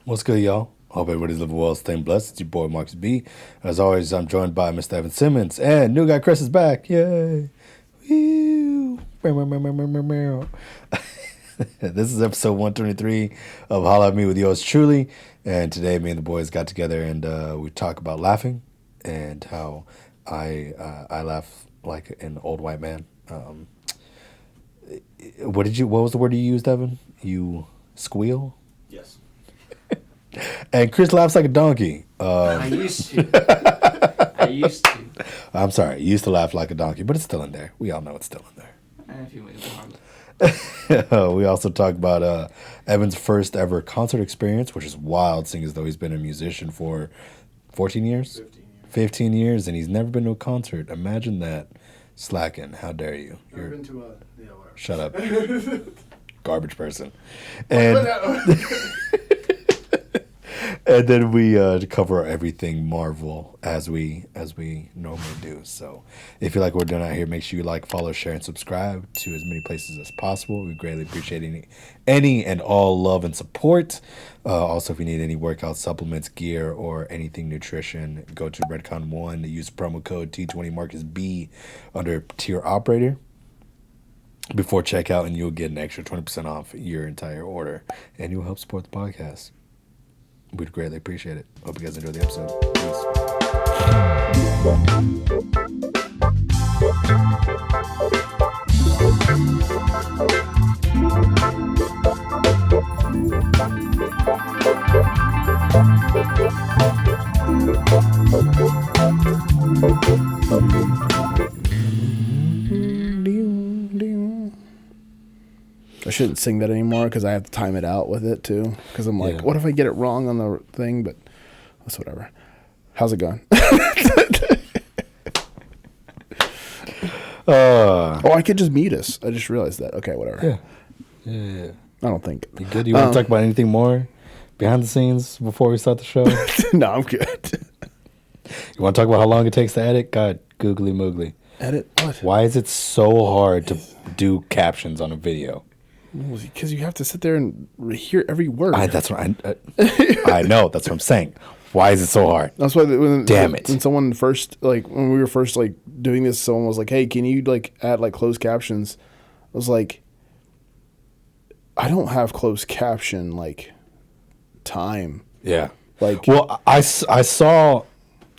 What's good, y'all? Hope everybody's living well, staying blessed. It's your boy, Markus B. As always, I'm joined by Mr. Evan Simmons, and new guy Chris is back. Yay! Woo! This is episode 123 of Holla at Me with yours truly. And today, me and the boys got together and we talk about laughing and how I laugh like an old white man. What was the word you used, Evan? You squeal? Yes. And Chris laughs like a donkey. I used to. I'm sorry. You used to laugh like a donkey, but it's still in there. We all know it's still in there. If you make it hard. We also talk about Evan's first ever concert experience, which is wild, seeing as though he's been a musician for 14 years? 15 years, and he's never been to a concert. Imagine that. Slacking. How dare you? Never been to a... Yeah, whatever. Shut up. Garbage person. And... And then we cover everything Marvel as we normally do. So if you like what we're doing out here, make sure you like, follow, share, and subscribe to as many places as possible. We greatly appreciate any and all love and support. Also, if you need any workout supplements, gear, or anything nutrition, go to Redcon1. Use promo code T20MarkusB under tier operator before checkout, and you'll get an extra 20% off your entire order, and you'll help support the podcast. We'd greatly appreciate it. Hope you guys enjoy the episode. I shouldn't sing that anymore because I have to time it out with it too. Because I'm like, what if I get it wrong on the thing? But that's whatever. How's it going? I could just mute us. I just realized that. Okay, whatever. Yeah. I don't think. You good? You want to talk about anything more behind the scenes before we start the show? No, I'm good. You want to talk about how long it takes to edit? God, googly moogly. Edit what? Why is it so hard to do captions on a video? Because you have to sit there and hear every word. That's what I know. That's what I'm saying. Why is it so hard? That's why. Damn it! When someone first, when we were first doing this, someone was like, "Hey, can you add closed captions?" I was like, "I don't have closed caption time." Yeah. Well, I saw.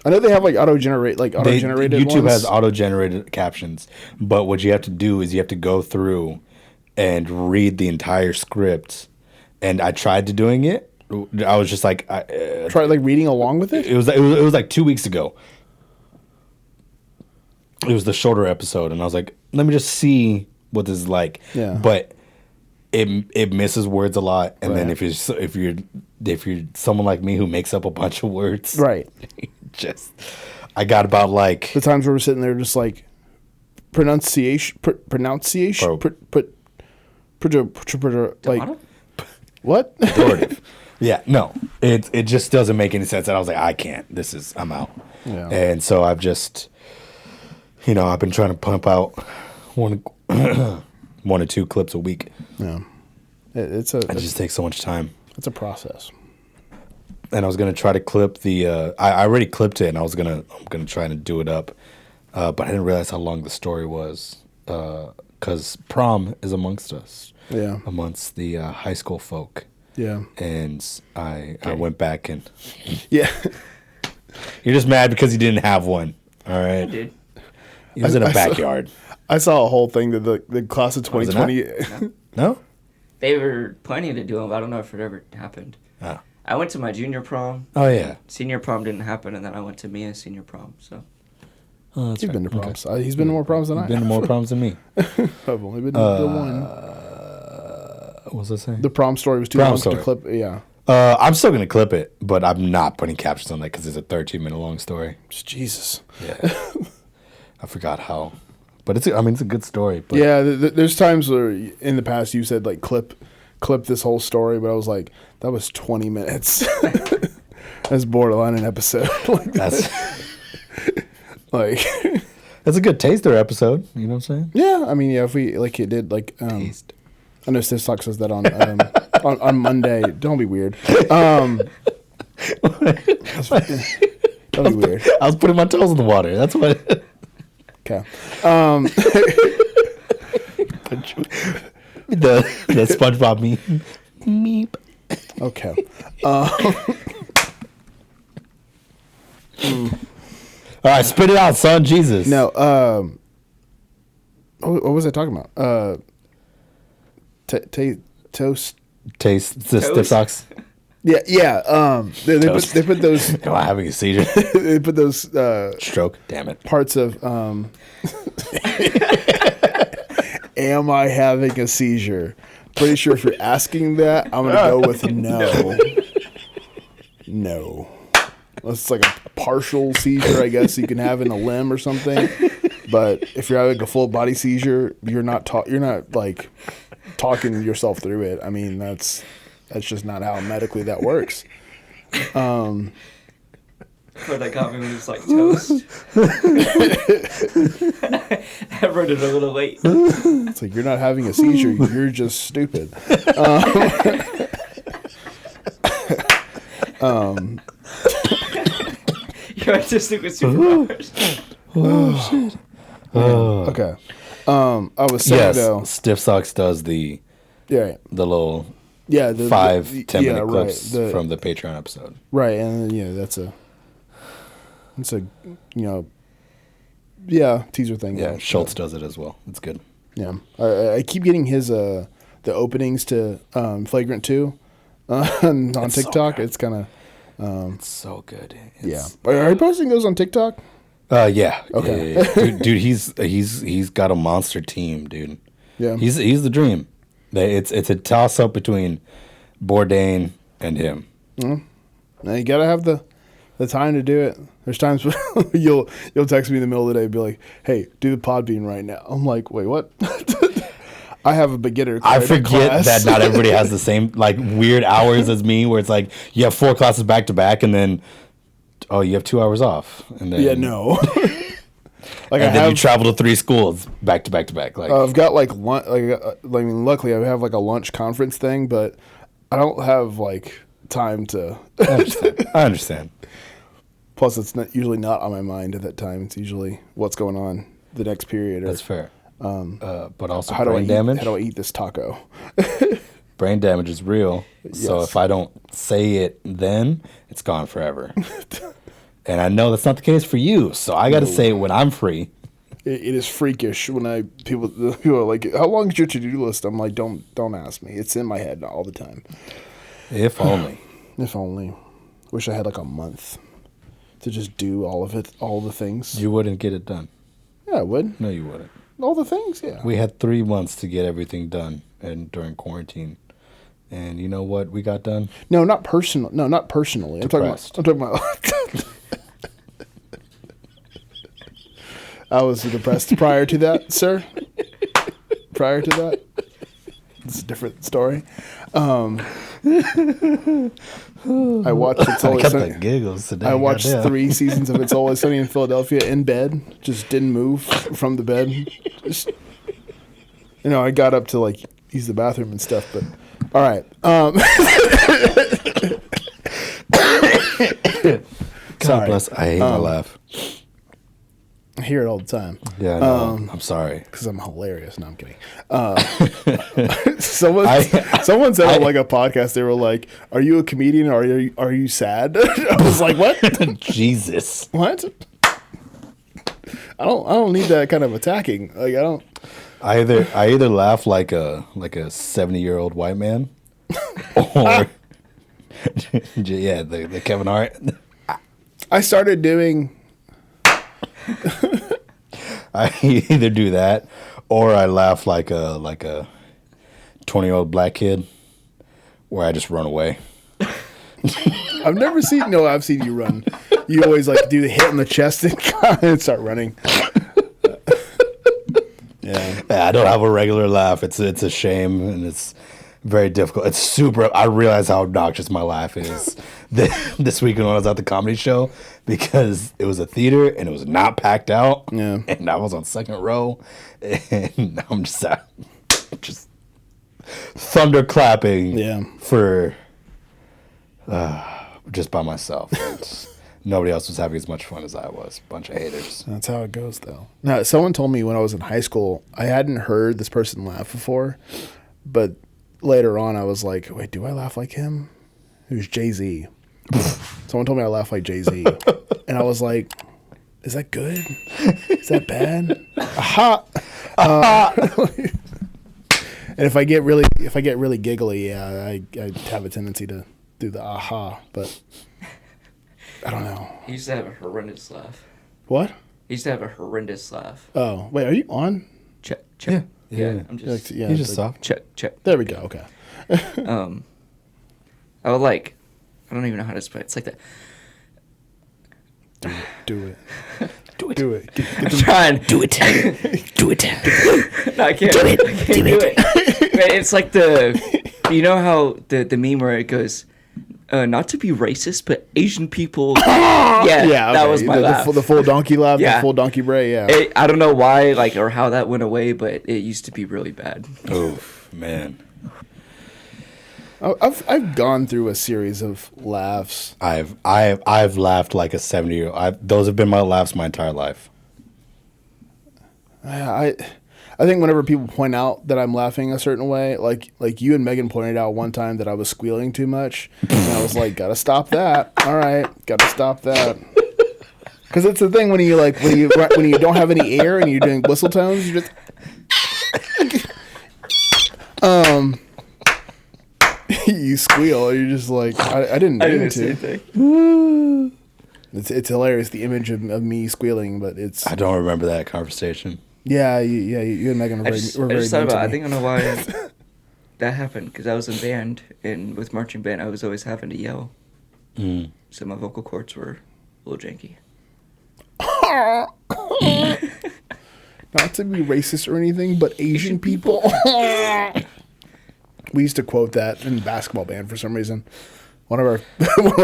I know they have auto-generated YouTube ones. has auto-generated captions, but what you have to do is you have to go through and read the entire script. And I tried to doing it. I was just like, try reading along with it. It was 2 weeks ago. It was the shorter episode, and I was like, let me just see what this is like. Yeah. But it misses words a lot, and then if you're someone like me who makes up a bunch of words, right? I got about the times where we're sitting there just pronunciation. What? Yeah, no, it just doesn't make any sense. And I was like, I can't. I'm out. Yeah. And so I've just, I've been trying to pump out one or two clips a week. Yeah, it just takes so much time. It's a process. And I was gonna try to clip the. I already clipped it, and I'm gonna try to do it up, but I didn't realize how long the story was. Because prom is amongst us. Yeah. Amongst the high school folk. Yeah. And I went back and. Yeah. You're just mad because you didn't have one. All right. I did. It was in a backyard. I saw a whole thing that the class of 2020. No? They were planning to do them, but I don't know if it ever happened. Oh. I went to my junior prom. Oh, yeah. Senior prom didn't happen, and then I went to Mia's senior prom, so. Oh, that's He's been to proms. Okay. He's been to more proms than I have. Been to more proms than me. I've only been to the one. What was I saying? The prom story was too long to clip. Yeah. I'm still going to clip it, but I'm not putting captions on that because it's a 13-minute long story. Jesus. Yeah. I forgot how. But it's a good story. But. Yeah, there's times where in the past you said clip this whole story, but I was like, that was 20 minutes. That's borderline an episode. That's that's a good taster episode. You know what I'm saying? Yeah, I mean, if we it did taste. I know Sis Talk says that on on Monday. Don't be weird. Don't be weird. I was putting my toes in the water. That's what. Okay. The SpongeBob meme. Meep. Okay. All right, spit it out, son. Jesus. No. What was I talking about? Toast. Taste the stiff Toast? socks. Yeah. They put those. Am I having a seizure? They put those Stroke. Damn it. parts of. Am I having a seizure? Pretty sure if you're asking that, I'm gonna go with no. No. It's like a partial seizure, I guess you can have in a limb or something. But if you're having a full body seizure, you're not like talking yourself through it. I mean, that's just not how medically that works. But that got me when it's like toast. I wrote it a little late. It's like you're not having a seizure, you're just stupid. You're artistic with superpowers. Oh shit. Okay. I was saying though. Stiff Socks does the Yeah. little Yeah. 5-10 minute clips right, from the Patreon episode. Right, and that's a teaser thing. Yeah, Schultz does it as well. It's good. Yeah, I keep getting his the openings to Flagrant 2 on It's so TikTok. good. It's kind of It's so good. yeah. Are you posting those on TikTok? Yeah. Okay. Yeah. Dude, he's got a monster team, dude. Yeah. He's the dream. It's a toss up between Bourdain and him. Now you gotta have the time to do it. There's times when you'll text me in the middle of the day and be like, "Hey, do the Podbean right now." I'm like, "Wait, what?" I have a beginner. I forget class. that not everybody has the same like weird hours as me, where it's like you have 4 classes back to back, and then you have 2 hours off, and then Yeah, no. Like and then you travel to 3 schools back to back to back. Like I've got like lunch. Luckily I have like a lunch conference thing, but I don't have like time to. I understand. Plus, it's usually not on my mind at that time. It's usually what's going on the next period. Or, That's fair. But also how brain damage. How do I eat this taco? Brain damage is real. So Yes. if I don't say it then, it's gone forever. And I know that's not the case for you. So I got to say it when I'm free. It is freakish when people are like, "How long is your to-do list?" I'm like, "Don't ask me. It's in my head all the time." If only. If only. Wish I had like a month to just do all of it, all the things. You wouldn't get it done. Yeah, I would. No, you wouldn't. All the things, yeah. We had 3 months to get everything done and during quarantine. And you know what we got done? No, not personal. No, not personally. Depressed. I'm talking about. I was depressed prior to that, sir. Prior to that, it's a different story. I watched It's I Always got Sunny. the giggles today. I watched goddamn. 3 seasons of It's Always Sunny in Philadelphia in bed. Just didn't move from the bed. Just, I got up to like use the bathroom and stuff. But all right. God Sorry. bless. I hate my laugh. I hear it all the time. Yeah, no, I'm sorry. Because I'm hilarious. No, I'm kidding. Someone said on like a podcast, they were like, "Are you a comedian or are you sad?" I was like, "What? Jesus. What? I don't need that kind of attacking. Like I don't." I either laugh like a 70-year-old white man, or yeah, the Kevin Hart. I started doing. I either do that, or I laugh like a 20-year-old black kid, where I just run away. I've never seen. No, I've seen you run. You always like do the hit on the chest and start running. Yeah. I don't have a regular laugh. It's a shame, and it's very difficult. It's super. I realize how obnoxious my laugh is this weekend when I was at the comedy show, because it was a theater and it was not packed out. Yeah. And I was on second row, and I'm just thunderclapping Yeah. for just by myself. Nobody else was having as much fun as I was. Bunch of haters. That's how it goes, though. Now, someone told me when I was in high school, I hadn't heard this person laugh before, but later on I was like, wait, do I laugh like him? It was Jay-Z. Someone told me I laugh like Jay-Z. And I was like, is that good? Is that bad? Aha! And if I get really giggly, yeah, I have a tendency to do the aha, but I don't know. He used to have a horrendous laugh. What? He used to have a horrendous laugh. Oh, wait, are you on? Check, check. Yeah. I'm just Yeah, You just soft. check. There we go. Okay. I would like. I don't even know how to explain it. It's like that. Do it. Do it. Do it. I'm trying. Do it. Do it. No, I can't. Do it. I can't do it. Man, it's like you know how the meme where it goes, not to be racist, but Asian people. Yeah, that okay. was my laugh. The full donkey laugh, Yeah. the full donkey bray, yeah. I don't know why, like, or how that went away, but it used to be really bad. Oof, man. I've gone through a series of laughs. I've laughed like a 70-year-old. Those have been my laughs my entire life. I think whenever people point out that I'm laughing a certain way, like you and Megan pointed out one time that I was squealing too much, and I was like, gotta stop that. All right, gotta stop that. Because it's the thing when you don't have any air and you're doing whistle tones, you just you squeal. You're just like, I didn't mean to. It's hilarious, the image of me squealing, but it's. I don't remember that conversation. Yeah, you and Megan were I very, just were very thought mean to about. I me. think I know why that happened, because I was in band, and with marching band, I was always having to yell, so my vocal cords were a little janky. Not to be racist or anything, but Asian people. We used to quote that in basketball band for some reason. One of our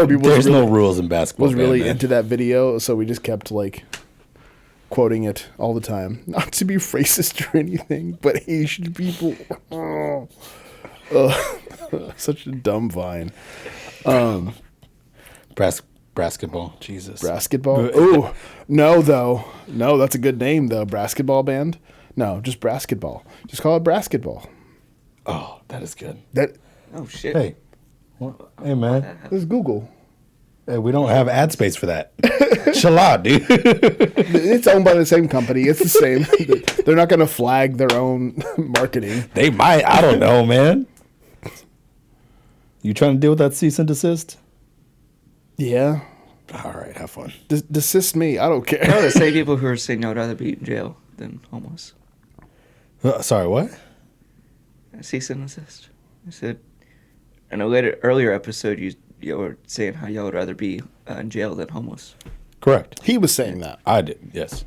people There's no rules in basketball. was really man. into that video, so we just kept like quoting it all the time. Not to be racist or anything, but Asian people. Such a dumb vine. Basketball. Jesus. Basketball. Oh no, though. No, that's a good name though. Basketball band. No, just basketball. Just call it basketball. Oh, that is good. That Oh shit! Hey. Well, hey, man. is Google. Hey, we don't have ad space for that. Chill out, dude. It's owned by the same company. It's the same. They're not going to flag their own marketing. They might. I don't know, man. You trying to deal with that cease and desist? Yeah. All right, have fun. Desist me. I don't care. No, the same people who are saying I'd rather be in jail than homeless. Sorry, what? Cease and desist. I said, in a earlier episode, you were saying how y'all would rather be in jail than homeless. Correct. He was saying that. I did, yes.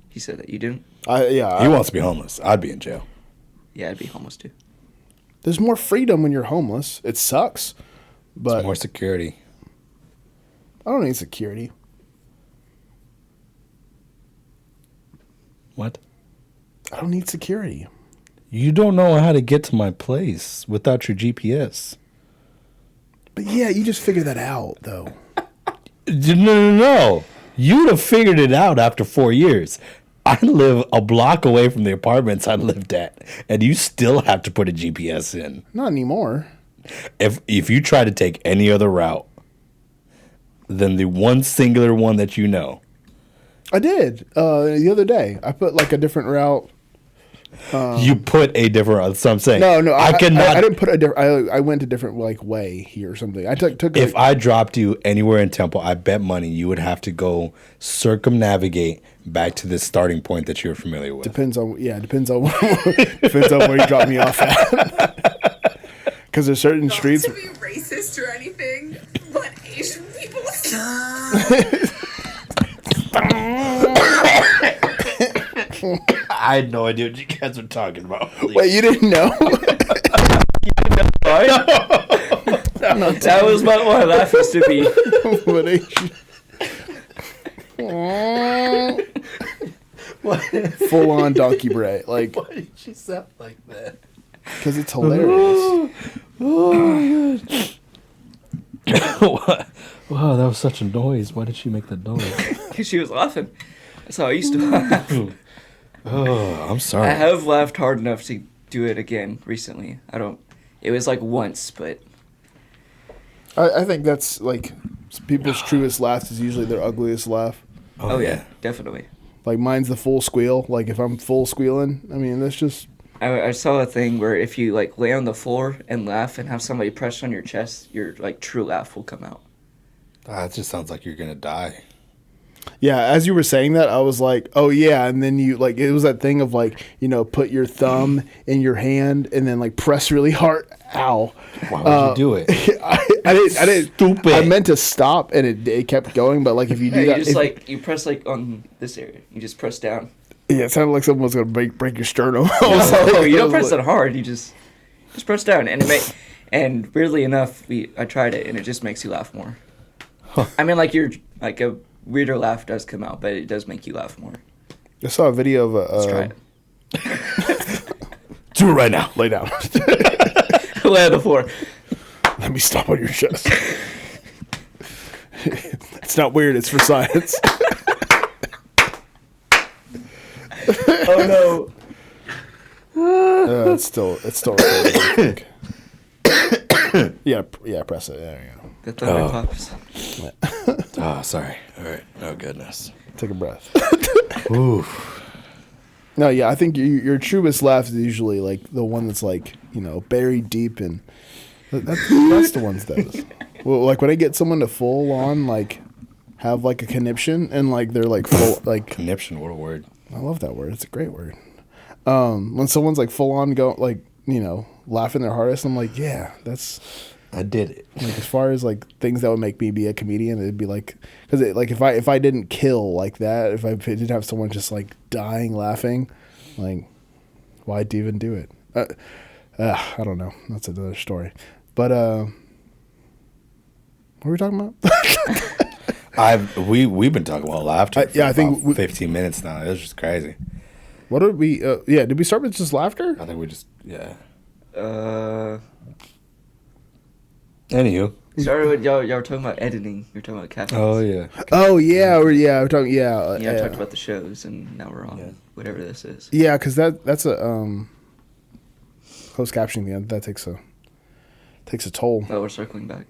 He said that you didn't. He wants to be homeless. I'd be in jail. Yeah, I'd be homeless too. There's more freedom when you're homeless. It sucks, but It's more security. I don't need security. What? I don't need security. You don't know how to get to my place without your GPS. But yeah, you just figure that out, though. No. You'd have figured it out after 4 years. I live a block away from the apartments I lived at, and you still have to put a GPS in. Not anymore. If you try to take any other route than the one singular one that you know. I did the other day. I put like a different route. You put a different route. So I'm saying. No, I cannot. I didn't put a different. I went a different like way here or something. I took. If I dropped you anywhere in Temple, I bet money you would have to go circumnavigate back to this starting point that you're familiar with. Depends on where you drop me off at. Because there's certain streets. Not to be racist or anything, but Asian people. I had no idea what you guys were talking about. Wait, you didn't know? That was what my laugh used to be. What Asian? Full on donkey bray. Like, Why did you sound like that? Because it's hilarious. Oh my god. Wow, that was such a noise. Why did she make that noise? Because she was laughing. That's how I used to laugh. Oh, I'm sorry. I have laughed hard enough to do it again recently. It was like once, but I think that's like people's truest laughs is usually their ugliest laugh. oh yeah, definitely. Like mine's the full squeal. Like if I'm full squealing, I mean that's just. I saw a thing where if you like lay on the floor and laugh and have somebody press on your chest, your like true laugh will come out. That just sounds like you're gonna die. Yeah, as you were saying that, I was like, oh yeah, and then you like it was that thing of like, you know, put your thumb in your hand and then like press really hard. Ow! Why would you do it? I didn't. Stupid. I meant to stop and it kept going, but like if you do Yeah, that, you just like you press like on this area. You just press down. yeah, it sounded like someone was gonna break your sternum. No, you don't press it hard. You just press down, and and weirdly enough, I tried it, and it just makes you laugh more. Huh. I mean, like a weirder laugh does come out, but it does make you laugh more. I saw a video of Let's try a. it. Do it right now. Lay down. Lay on the floor. Let me stop on your chest. It's not weird. It's for science. Oh no. It's still recording, I think. yeah, press it. There you go. The thunder pops. Oh, sorry. All right. Oh, goodness. Take a breath. Ooh. No, yeah, I think your truest laugh is usually like the one that's like, you know, buried deep in. That's the ones that is. Well, like when I get someone to full on like have like a conniption and like they're like full like Conniption, what a word. I love that word. It's a great word. When someone's like full on go like, you know, laughing their hardest, I'm like, yeah, that's. I did it. Like as far as like things that would make me be a comedian, it'd be like because like if I didn't kill like that, if I didn't have someone just like dying laughing, like why'd even do it? I don't know. That's another story. But what were we talking about? We've been talking about laughter. For I think about 15 minutes now. It was just crazy. What did we? Yeah, did we start with just laughter? I think we just Anywho. Anywho. Sorry, what y'all were talking about editing. You were talking about caffeine. Oh yeah. Oh yeah, we're talking I talked about the shows, and now we're on whatever this is. Yeah, because that's a closed captioning. Yeah, that takes a toll. Oh, we're circling back.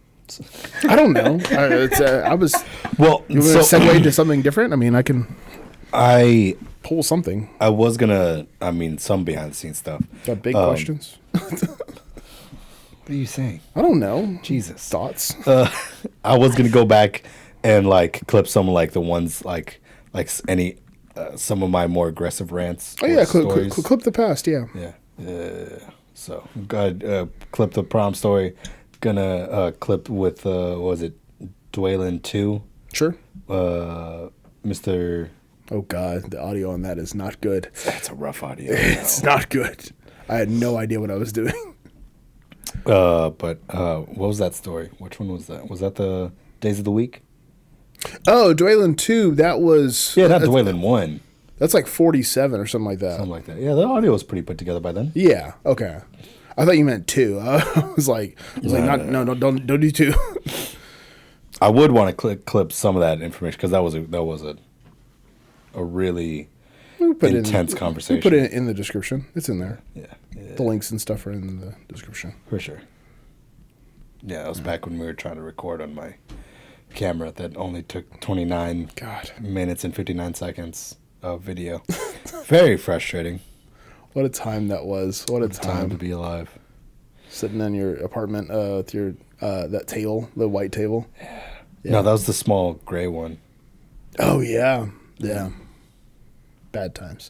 I don't know. I was. Well, You want to segue to something different? I mean, I can pull something. I was gonna. I mean, some behind the scenes stuff. Got big questions. What are you saying? I don't know. Jesus. Thoughts? I was gonna go back and like clip some like the ones like any some of my more aggressive rants. Oh or yeah, stories. clip the past. Yeah. Yeah. So got clip the prom story. Gonna clip with what was it, Dwaylen 2? Sure. Mr. Oh God, the audio on that is not good. That's a rough audio. It's not good. I had no idea what I was doing. But what was that story? Which one was that? Was that the Days of the Week? Oh, Dwaylen 2. That was Yeah, not Dwaylen 1. That's like 47 or something like that. Something like that. Yeah, the audio was pretty put together by then. Yeah. Okay. I thought you meant 2. I was like, don't do 2. I would want to clip some of that information because that was a really intense conversation. We put it in the description. It's in there. Yeah. The links and stuff are in the description. For sure. Yeah, that was back when we were trying to record on my camera that only took 29 minutes and 59 seconds of video. Very frustrating. What a time that was. What a time to be alive. Sitting in your apartment with your that table, the white table. Yeah. No, that was the small gray one. Oh, yeah. Yeah. Bad times.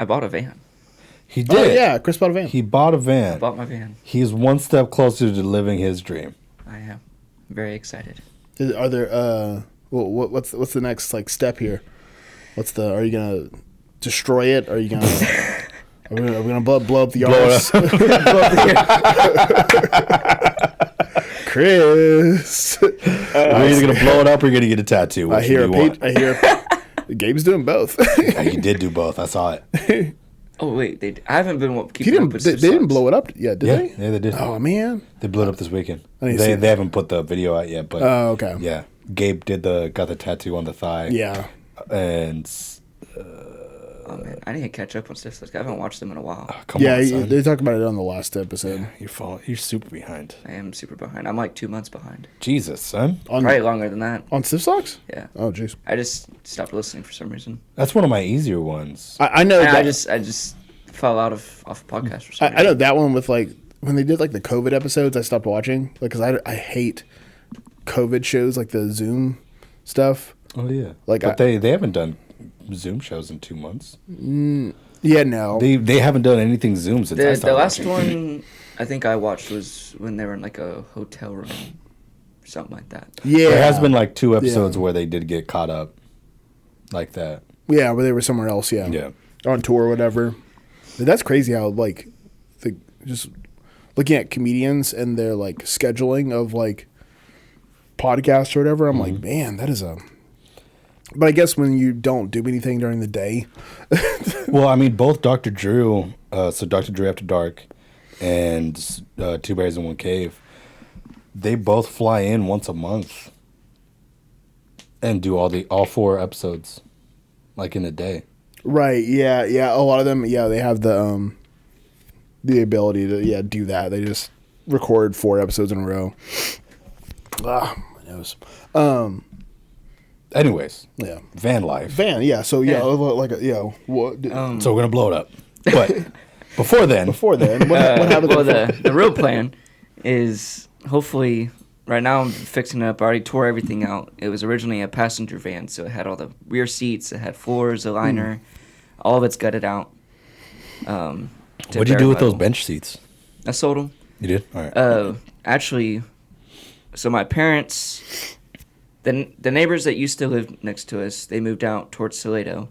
I bought a van. He did. Oh, yeah. Chris bought a van. He bought a van. I bought my van. He's one step closer to living his dream. I am very excited. Are there what's the next like step here? Are you gonna destroy it? Are you gonna are we gonna blow up the yards? Chris, are you either gonna blow it up or you're gonna get a tattoo? I hear Gabe's doing both. Yeah, he did do both. I saw it. Oh wait, I haven't been He keeping up with they didn't Socks. blow it up yet, did they? Yeah, they did. Oh man. They blew it up this weekend. I didn't see They haven't put the video out yet, but Oh, okay. yeah, Gabe got the tattoo on the thigh. Yeah. And Oh man, I need to catch up on stuff. Like, I haven't watched them in a while. come on, son. They talked about it on the last episode. You're super behind. I am super behind. I'm like 2 months behind. Jesus, son. Probably longer than that. On Stiff Socks? Yeah. Oh, jeez. I just stopped listening for some reason. That's one of my easier ones. I know. And That, I just fell out of podcast for some I reason. know that one with like when they did like the COVID episodes. I stopped watching because I hate COVID shows like the Zoom stuff. Oh yeah, Like, but they haven't done Zoom shows in 2 months. Yeah, no. They haven't done anything Zoom since I The started last watching. one I think I watched was when they were in like a hotel room, something like that. Yeah, There has been like 2 episodes where they did get caught up, like that. yeah, where they were somewhere else. Yeah, Yeah. on tour or whatever. But that's crazy how like just looking at comedians and their like scheduling of like podcasts or whatever. I'm like, man, that is a. But I guess when you don't do anything during the day, Well, I mean, both Dr. Drew, so Dr. Drew After Dark, and Two Bears in One Cave, they both fly in once a month and do all 4 episodes, like in a day. right? Yeah, yeah. A lot of them, yeah, they have the ability to do that. They just record 4 episodes in a row. Ah, my nose. Anyways, Yeah, van life. van. Yeah, so Yeah. like what? So we're gonna blow it up. But before then, Before then, what happened? Well, the real plan is hopefully right now I'm fixing it up. I already tore everything out. It was originally a passenger van, so it had all the rear seats, it had floors, a liner, all of it's gutted out. what'd you do with those bench seats? I sold them. You did? All right. Actually, so my parents, the neighbors that used to live next to us, they moved out towards Salado,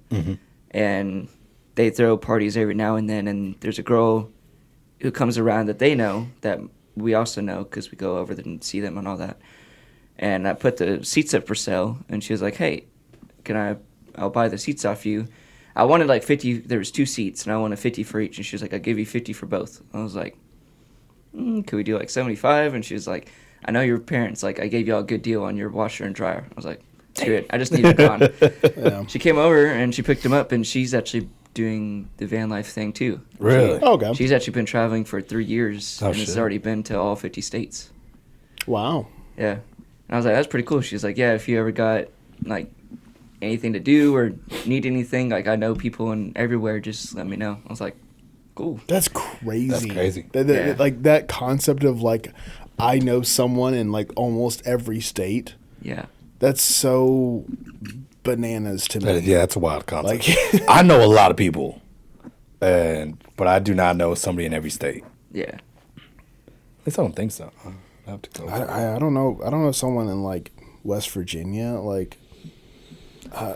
and they throw parties every now and then. And there's a girl who comes around that they know that we also know because we go over there and see them and all that. And I put the seats up for sale, and she was like, "Hey, I'll buy the seats off you." I wanted like 50. There was 2 seats, and I wanted 50 for each. And she was like, "I'll give you 50 for both." I was like, "Could we do like 75?" And she was like, "I know your parents. Like, I gave y'all a good deal on your washer and dryer." I was like, "Screw it. I just need it gone." Yeah. She came over and she picked them up, and she's actually doing the van life thing too. Really? Oh, okay. She's actually been traveling for 3 years, Oh, and has shit. already been to all 50 states. Wow. Yeah. And I was like, that's pretty cool. She's like, yeah, if you ever got, like, anything to do or need anything, like, I know people in everywhere, just let me know. I was like, cool. That's crazy. That's crazy. Yeah. Like that concept of like, I know someone in like almost every state. Yeah. That's so bananas to me. Yeah, that's a wild concept. Like, I know a lot of people, but I do not know somebody in every state. Yeah. At least I don't think so. I have to go. I don't know. I don't know someone in like West Virginia. Like, I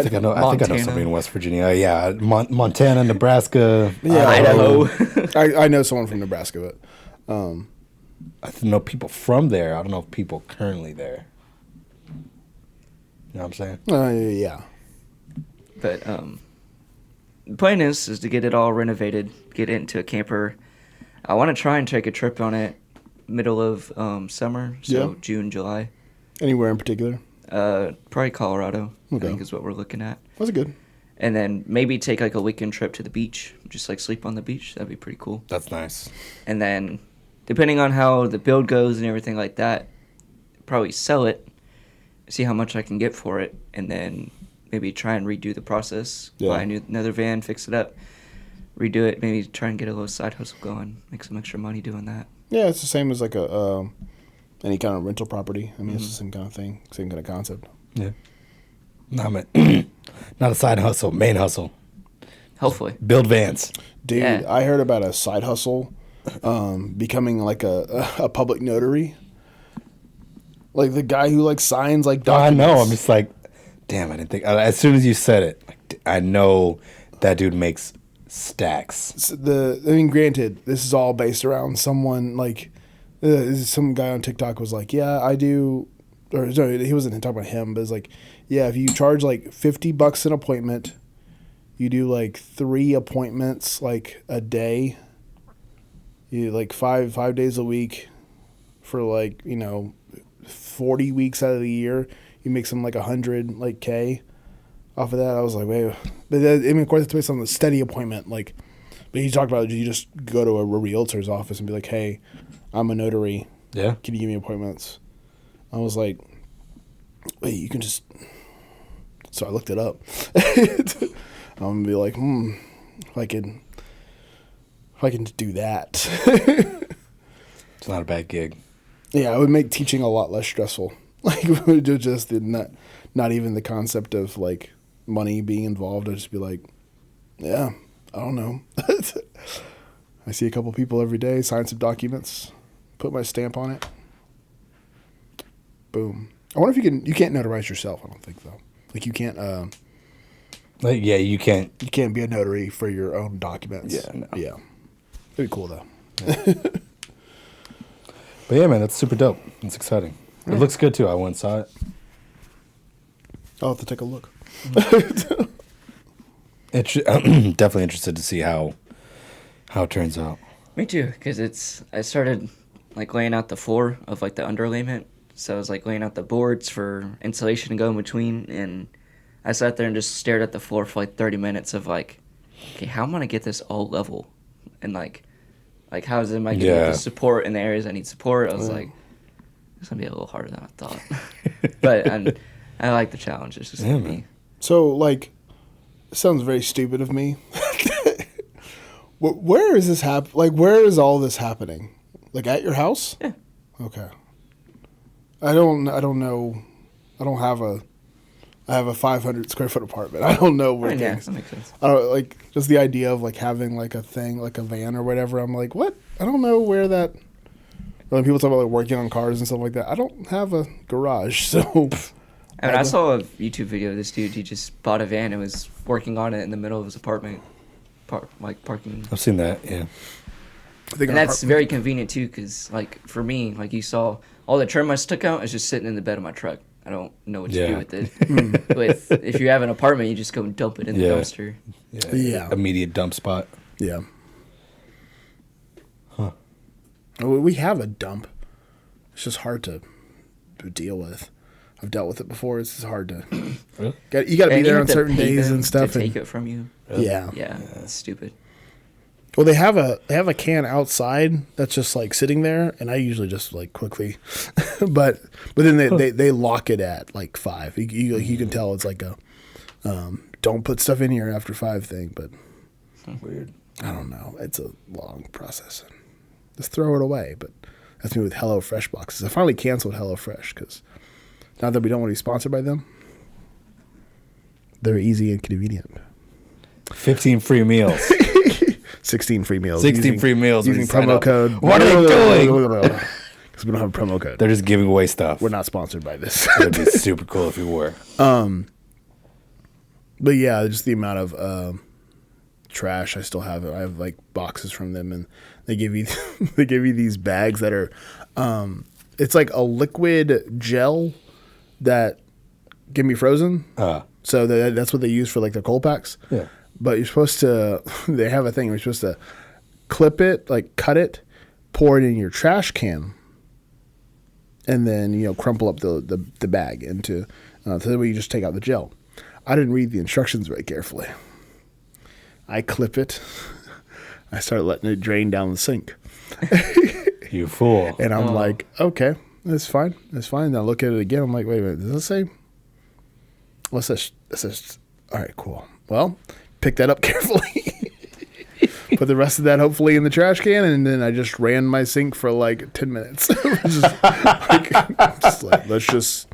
think I know Montana. somebody in West Virginia. Yeah, Montana, Nebraska. Yeah. Idaho. I know someone from Nebraska, but I know people from there. I don't know if people currently there. You know what I'm saying? yeah. But the plan is to get it all renovated, get it into a camper. I want to try and take a trip on it middle of summer, so Yeah. June, July. Anywhere in particular? Probably Colorado, Okay. I think is what we're looking at. That's good. And then maybe take like a weekend trip to the beach, just like sleep on the beach. That'd be pretty cool. That's nice. And then depending on how the build goes and everything like that, probably sell it, see how much I can get for it, and then maybe try and redo the process. Yeah. Buy another van, fix it up, redo it, maybe try and get a little side hustle going, make some extra money doing that. Yeah, it's the same as like a any kind of rental property. I mean, it's the same kind of thing, same kind of concept. Yeah. Not a side hustle, main hustle. Hopefully. Build vans. Dude, Yeah. I heard about a side hustle, becoming like a public notary. Like the guy who like signs like Oh, I documents. know. I'm just like, damn. I didn't think. As soon as you said it, like, I know that dude makes stacks. I mean, granted, this is all based around someone like some guy on TikTok was like, yeah, I do, or no, he wasn't talking about him, but it's like, yeah, if you charge like $50 an appointment, You do like 3 appointments like a day. You like five days a week for like, 40 weeks out of the year. You make some like 100 like K off of that. I was like, wait, but that, I mean, of course, it's based on the steady appointment. Like, but he talked about, you just go to a realtor's office and be like, hey, I'm a notary. Yeah. Can you give me appointments? I was like, wait, you can just. So I looked it up. I'm gonna be like, if I can do that. It's not a bad gig. Yeah, it would make teaching a lot less stressful. Like, just not even the concept of like money being involved. I'd just be like, yeah, I don't know. I see a couple people every day, sign some documents, put my stamp on it. Boom. I wonder if you can't notarize yourself. I don't think so. Like you can't. Yeah, you can't. You can't be a notary for your own documents. Yeah, no. Yeah. It'd be cool though. But yeah, man, that's super dope. It's exciting. It looks good too. I went and saw it. I'll have to take a look. I'm definitely interested to see how it turns out. Me too, because I started like laying out the floor of like the underlayment. So I was like laying out the boards for insulation to go in between, and I sat there and just stared at the floor for like 30 minutes of like, okay, how am I gonna get this all level, and like how am I gonna get the support in the areas I need support? I was like, it's gonna be a little harder than I thought, but I like the challenge. It's just me. So like, it sounds very stupid of me. Where is this Like, where is all this happening? Like at your house? Yeah. Okay. I don't know. I have a 500 square foot apartment. I don't know where Yeah, things. that makes sense. I don't like just the idea of like having like a thing, like a van or whatever. I'm like, what? I don't know where that. When people talk about like working on cars and stuff like that, I don't have a garage, so. I mean, I saw a YouTube video of this dude. He just bought a van and was working on it in the middle of his apartment, parking. I've seen that. Yeah. And that's very convenient too, because like for me, like you saw, all the trim I took out is just sitting in the bed of my truck. I don't know what to do with it. If you have an apartment, you just go and dump it in the dumpster. Yeah. Immediate dump spot. Yeah. Huh. We have a dump. It's just hard to deal with. I've dealt with it before. It's just hard to. Really? You got to be there on certain days and stuff. To take it from you. Really? Yeah. Yeah, it's stupid. Well, they have a can outside that's just like sitting there, and I usually just like quickly, but then they lock it at like 5. You can tell it's like a don't put stuff in here after 5 thing, but Weird. I don't know. It's a long process. Just throw it away. But that's me with HelloFresh boxes. I finally canceled HelloFresh because not that we don't want to be sponsored by them, they're easy and convenient. 15 free meals. 16 free meals. 16 free meals. Using promo code. What are they doing? Because we don't have a promo code. They're just giving away stuff. We're not sponsored by this. It'd be super cool if we were. But yeah, just the amount of trash I still have. I have like boxes from them, and they give you these bags that are it's like a liquid gel that can be frozen. So that's what they use for like their cold packs. Yeah. But you're supposed to, they have a thing where you're supposed to clip it, like cut it, pour it in your trash can, and then, crumple up the bag into, so that way you just take out the gel. I didn't read the instructions very carefully. I clip it. I start letting it drain down the sink. You fool. And I'm like, okay, that's fine. That's fine. Then I look at it again. I'm like, wait a minute. Does it say? What's this? This is, all right, cool. Well, pick that up carefully. Put the rest of that hopefully in the trash can, and then I just ran my sink for like 10 minutes. Let's just,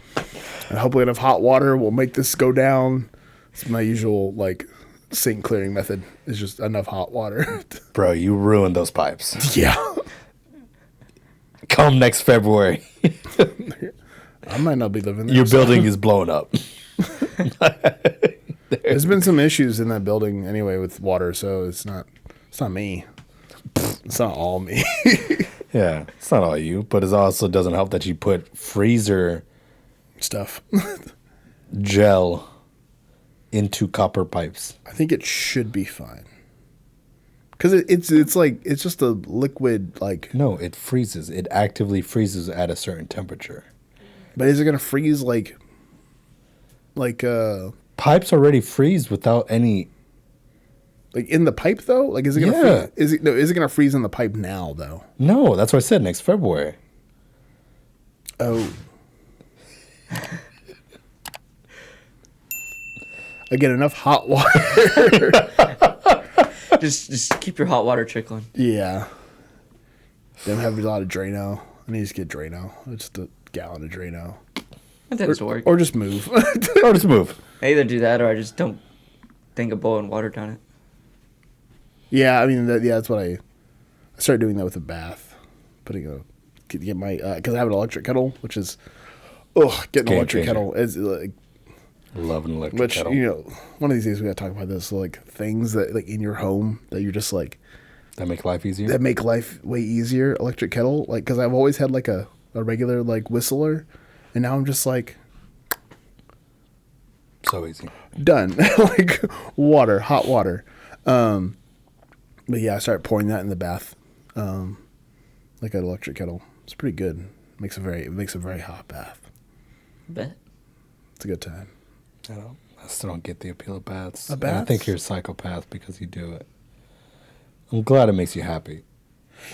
and hopefully enough hot water will make this go down. It's my usual like sink clearing method. Is just enough hot water. Bro, you ruined those pipes. Yeah. Come next February. I might not be living there. Your building is blown up. There's been some issues in that building anyway with water, so it's not me. It's not all me. Yeah, it's not all you, but it also doesn't help that you put freezer Stuff. gel into copper pipes. I think it should be fine. Because it's like, it's just a liquid, like... No, it freezes. It actively freezes at a certain temperature. But is it going to freeze, like... Pipes already freeze without any... Like, in the pipe, though? Like, is it going to Yeah. freeze? Is it going to freeze in the pipe now, though? No, that's what I said, next February. Oh. Again, enough hot water. Just keep your hot water trickling. Yeah. Don't have a lot of Drano. I need to get Drano. Just a gallon of Drano. That tends to work. Or just move. Or just move. I either do that or I just don't think of boiling water down it. Yeah, I mean, that's what I started doing that with a bath. Get my, because I have an electric kettle, which is, getting an electric kettle is like, Love an electric kettle. you know, one of these days we gotta talk about this. So, like, things that, like, in your home that you're just like, That make life easier? that make life way easier. Electric kettle, like, because I've always had like a regular like whistler, and now I'm just like, So easy. done. Like, hot water. But yeah, I started pouring that in the bath, like an electric kettle. It's pretty good. Makes a very hot bath. Bet. It's a good time. I still don't get the appeal of baths. A And I bath? think you're a psychopath because you do it. I'm glad it makes you happy.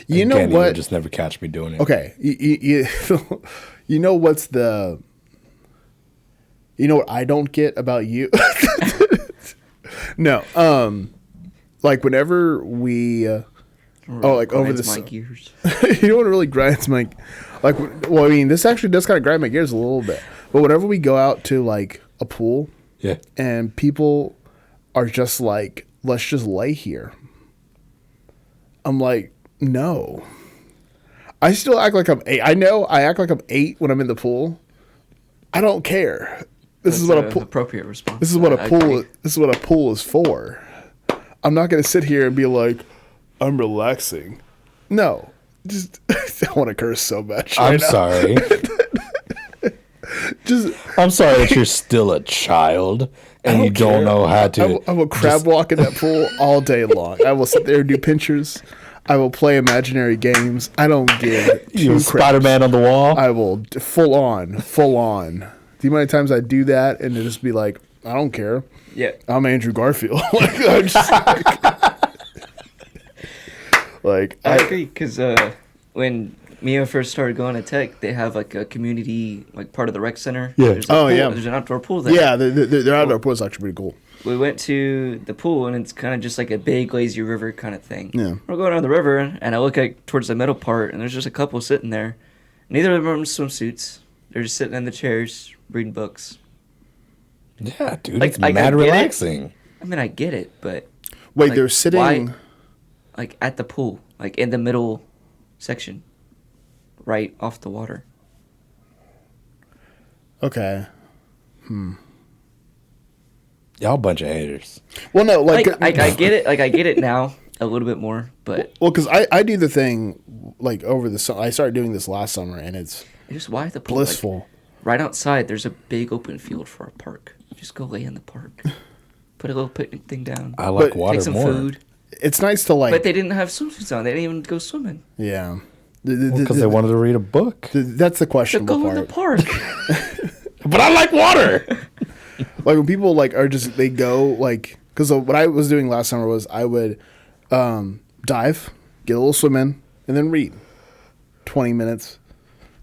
You Again, know you would what? just never catch me doing it. Okay, you know what's the? You know what I don't get about you? No, like whenever we, like over Grinds the my gears. you know what really grinds my, like, well, I mean, this actually does kind of grind my gears a little bit. But whenever we go out to like a pool, Yeah. and people are just like, let's just lay here. I'm like, no. I still act like I'm 8. I know I act like I'm 8 when I'm in the pool. I don't care. This is what a pool. Appropriate response. This is what a I pool. agree. This is what a pool is for. I'm not gonna sit here and be like, I'm relaxing. No, just I want to curse so much. I'm right now. sorry. I'm sorry that you're still a child and you don't know how to. I will crab walk in that pool all day long. I will sit there and do pinchers. I will play imaginary games. I don't give You two Spider craps. Man on the wall. I will full on. The amount of times I do that and it just be like, I don't care. Yeah. I'm Andrew Garfield. Like, I'm just like I agree because when Mia first started going to tech, they have like a community, like part of the rec center. Yeah. There's a Oh, pool, yeah. There's an outdoor pool there. Yeah, their outdoor pool is actually pretty cool. We went to the pool and it's kind of just like a big lazy river kind of thing. Yeah. We're going down the river and I look at towards the middle part and there's just a couple sitting there. Neither of them are in swimsuits. They're just sitting in the chairs reading books. Yeah, dude. Like, It's I mad get it. relaxing. I mean, I get it, but Wait, like, they're sitting. why- like at the pool, like in the middle section, right off the water. Okay. Y'all a bunch of haters. Well, no, like, I get it. Like I get it now a little bit more, but well, because I do the thing like over the summer. I started doing this last summer, and it's just why the pool? Like, blissful. right outside, there's a big open field for a park. Just go lay in the park. Put a little picnic thing down. I like But- water Take some more. food. It's nice to like. But they didn't have swimsuits on. They didn't even go swimming. Yeah. Because they wanted to read a book. That's the So questionable go in the part. park. But I like water. Like when people like are just they go like because what I was doing last summer was I would dive, get a little swim in, and then read. 20 minutes,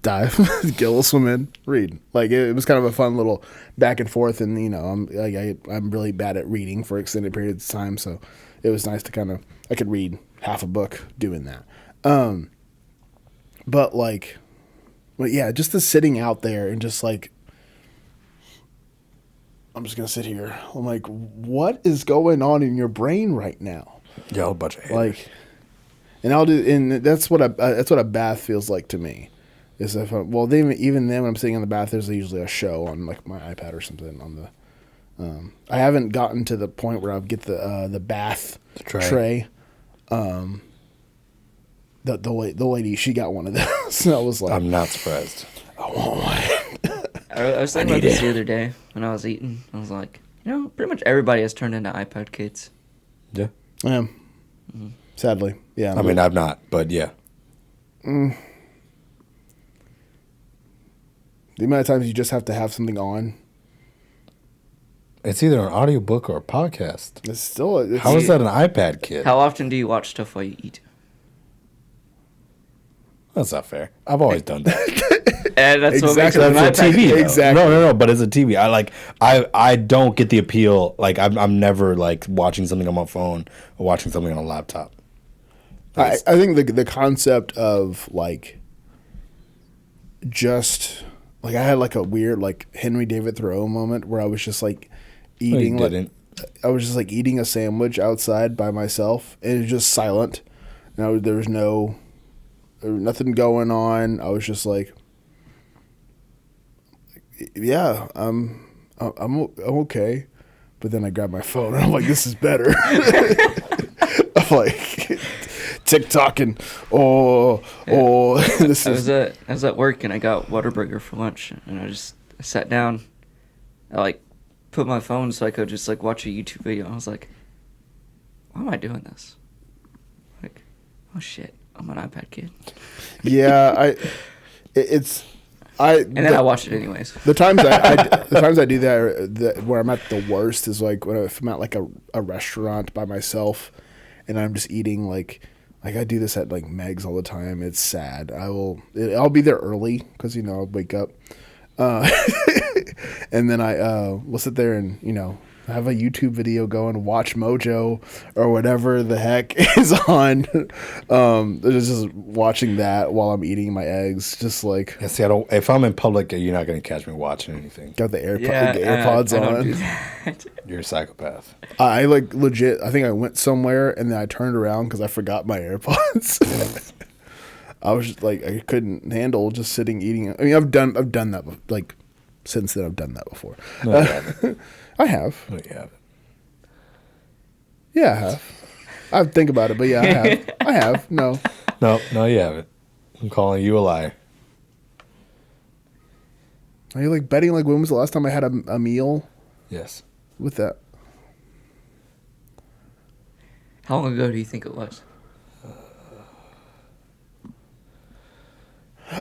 dive, get a little swim in, read. Like it was kind of a fun little back and forth, and you know I'm really bad at reading for extended periods of time, so it was nice to kind of I could read half a book doing that. But yeah, just the sitting out there and just like. I'm just gonna sit here. I'm like, what is going on in your brain right now? Y'all a bunch of haters. Like, and that's what a bath feels like to me. Is if even then when I'm sitting in the bath, there's usually a show on like my iPad or something on the. I haven't gotten to the point where I'll get the bath tray. The lady, she got one of those. So I was like, I'm not surprised. I want one. I was thinking about this the other day when I was eating. I was like, pretty much everybody has turned into iPad kids. Yeah. Yeah. Sadly, yeah. I mean, I've not, but yeah. The amount of times you just have to have something on. It's either an audiobook or a podcast. It's still. How is that an iPad kid? How often do you watch stuff while you eat? That's not fair. I've always done that. And that's what makes Exactly. it an That's a iPad TV. kid. though. Exactly. No. But it's a TV. I don't get the appeal. Like I'm never like watching something on my phone or watching something on a laptop. I think the concept of like just like I had like a weird like Henry David Thoreau moment where I was just like eating I was just like eating a sandwich outside by myself and it was just silent. There was nothing going on. I was just like, yeah, I'm okay. But then I grabbed my phone and I'm like, this is better. I'm like TikTok and this is. I was at work and I got Whataburger for lunch and I sat down. I like put my phone so I could just like watch a YouTube video. I was like, why am I doing this? Like, oh shit, I'm an iPad kid. Yeah, And then I watched it anyways. The times I do that where I'm at the worst is like if I'm at like a restaurant by myself and I'm just eating like I do this at like Meg's all the time. It's sad. I'll be there early because I'll wake up, and then I will sit there and have a YouTube video going, watch Mojo or whatever the heck is on. Just watching that while I'm eating my eggs, just like. Yeah, see, I don't. If I'm in public, you're not going to catch me watching anything. Got the AirPods I don't on. do that. You're a psychopath. I like legit. I think I went somewhere and then I turned around because I forgot my AirPods. I was just like I couldn't handle just sitting eating. I mean, I've done that like since then. I've done that before. No, you haven't. I have. No, you haven't. Yeah, I have. I think about it, but yeah, I have. I have. No. No, you haven't. I'm calling you a liar. Are you like betting like when was the last time I had a meal Yes. with that? How long ago do you think it was?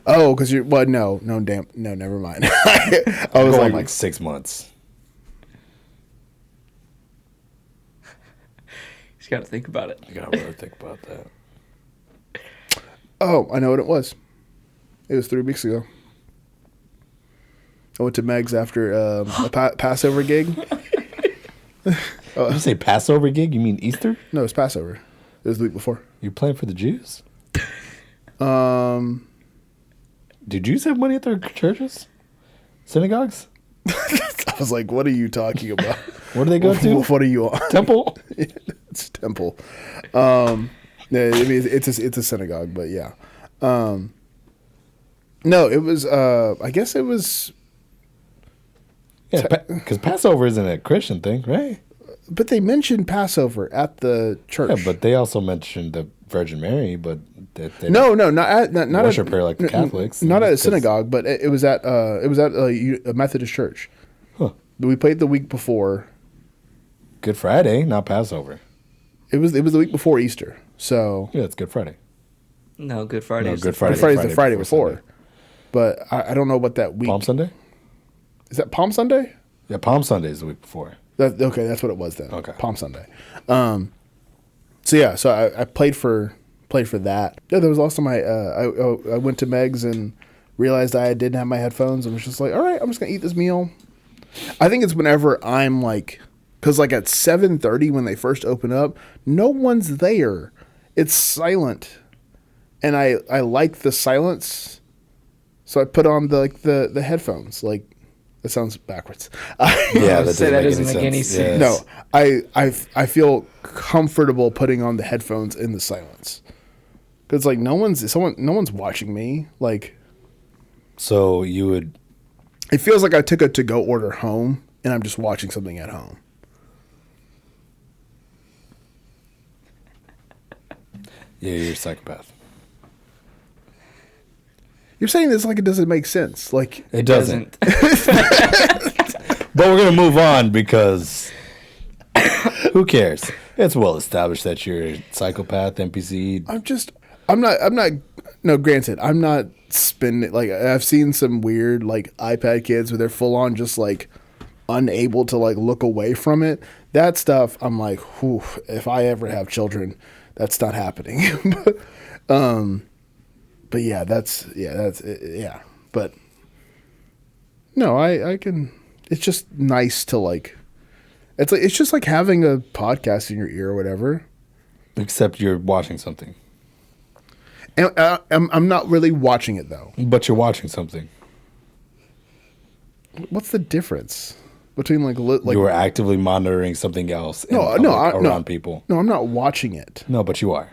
Oh, because you're no, never mind. I was Going like, like 6 months. Just got to think about it. You gotta really think about that. oh, I know what it was. It was 3 weeks ago. I went to Meg's after a Passover gig. Did you say Passover gig? You mean Easter? No, it was Passover. It was the week before. You playing for the Jews? Do Jews have money at their churches? Synagogues? I was like, what are you talking about? Where do they go to? What are you on? Temple? It's temple. Yeah, I mean, it's a synagogue, but yeah. No, it was. I guess it was. Yeah, because Passover isn't a Christian thing, right? But they mentioned Passover at the church. Yeah, but they also mentioned the Virgin Mary, but they no, not worship her like the Catholics. Not at a synagogue, but it was at a Methodist church. Huh. We played the week before. Good Friday, not Passover. It was the week before Easter. So Yeah, it's Good Friday. No, Good Friday. No, is Good the Friday. Good Friday's the Friday before before. But I don't know what that week. Palm Sunday? Is that Palm Sunday? Yeah, Palm Sunday is the week before. Okay, that's what it was then. Okay. Palm Sunday. So yeah, so I played for that. Yeah, that was the last time I went to Meg's and realized I didn't have my headphones and was just like, all right, I'm just gonna eat this meal. I think it's whenever I'm like, because like at 7:30 when they first open up, no one's there. It's silent, and I like the silence, so I put on the headphones. Like, that sounds backwards. Yeah, that doesn't make any sense. No, I feel comfortable putting on the headphones in the silence because like no one's watching me. Like, So you would. it feels like I took a to-go order home and I'm just watching something at home. Yeah, you're a psychopath. You're saying this like it doesn't make sense. Like, It doesn't. But we're gonna move on because who cares? It's well established that you're a psychopath, NPC. I'm not. No, granted, I'm not spending. Like, I've seen some weird like iPad kids where they're full on just like unable to like look away from it. That stuff, I'm like, whew, if I ever have children, that's not happening. But yeah, that's yeah. But no, I can. It's just nice to like. It's just like having a podcast in your ear or whatever. Except you're watching something. And, I'm not really watching it though. But you're watching something. What's the difference between like you were actively monitoring something else around people. No, I'm not watching it. No, but you are.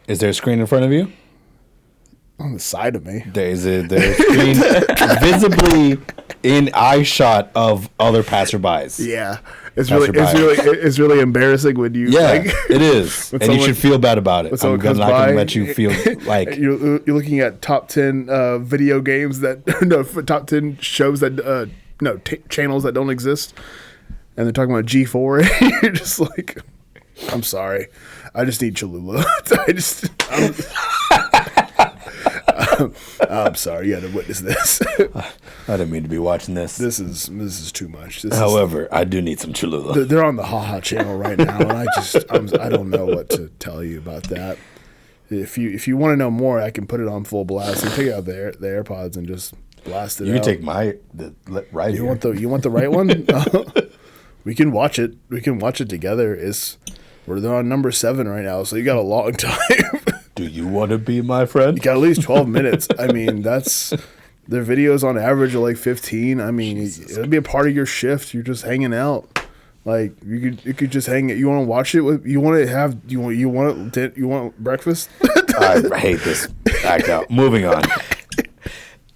Is there a screen in front of you? On the side of me. There's a screen visibly in eye shot of other passerbys. Yeah. It's really embarrassing when you it is. And you should feel bad about it. I'm not going to let you feel like you're looking at top 10 video games top 10 shows that channels that don't exist, and they're talking about G4. You're just like, I'm sorry, I just need Cholula. I'm sorry, you had to witness this. I didn't mean to be watching this. This is too much. However, I do need some Cholula. They're on the Haha channel right now, and I don't know what to tell you about that. If you want to know more, I can put it on full blast and take out the AirPods and just blast it. You can take the right. You want the right one? We can watch it. We can watch it together. They're on number 7 right now, so you got a long time. Do you want to be my friend? You got at least 12 minutes. I mean, their videos on average are like 15. I mean, it'll be a part of your shift. You're just hanging out. Like you could just hang it. You want to watch it with? You want breakfast? I hate this act out. Moving on.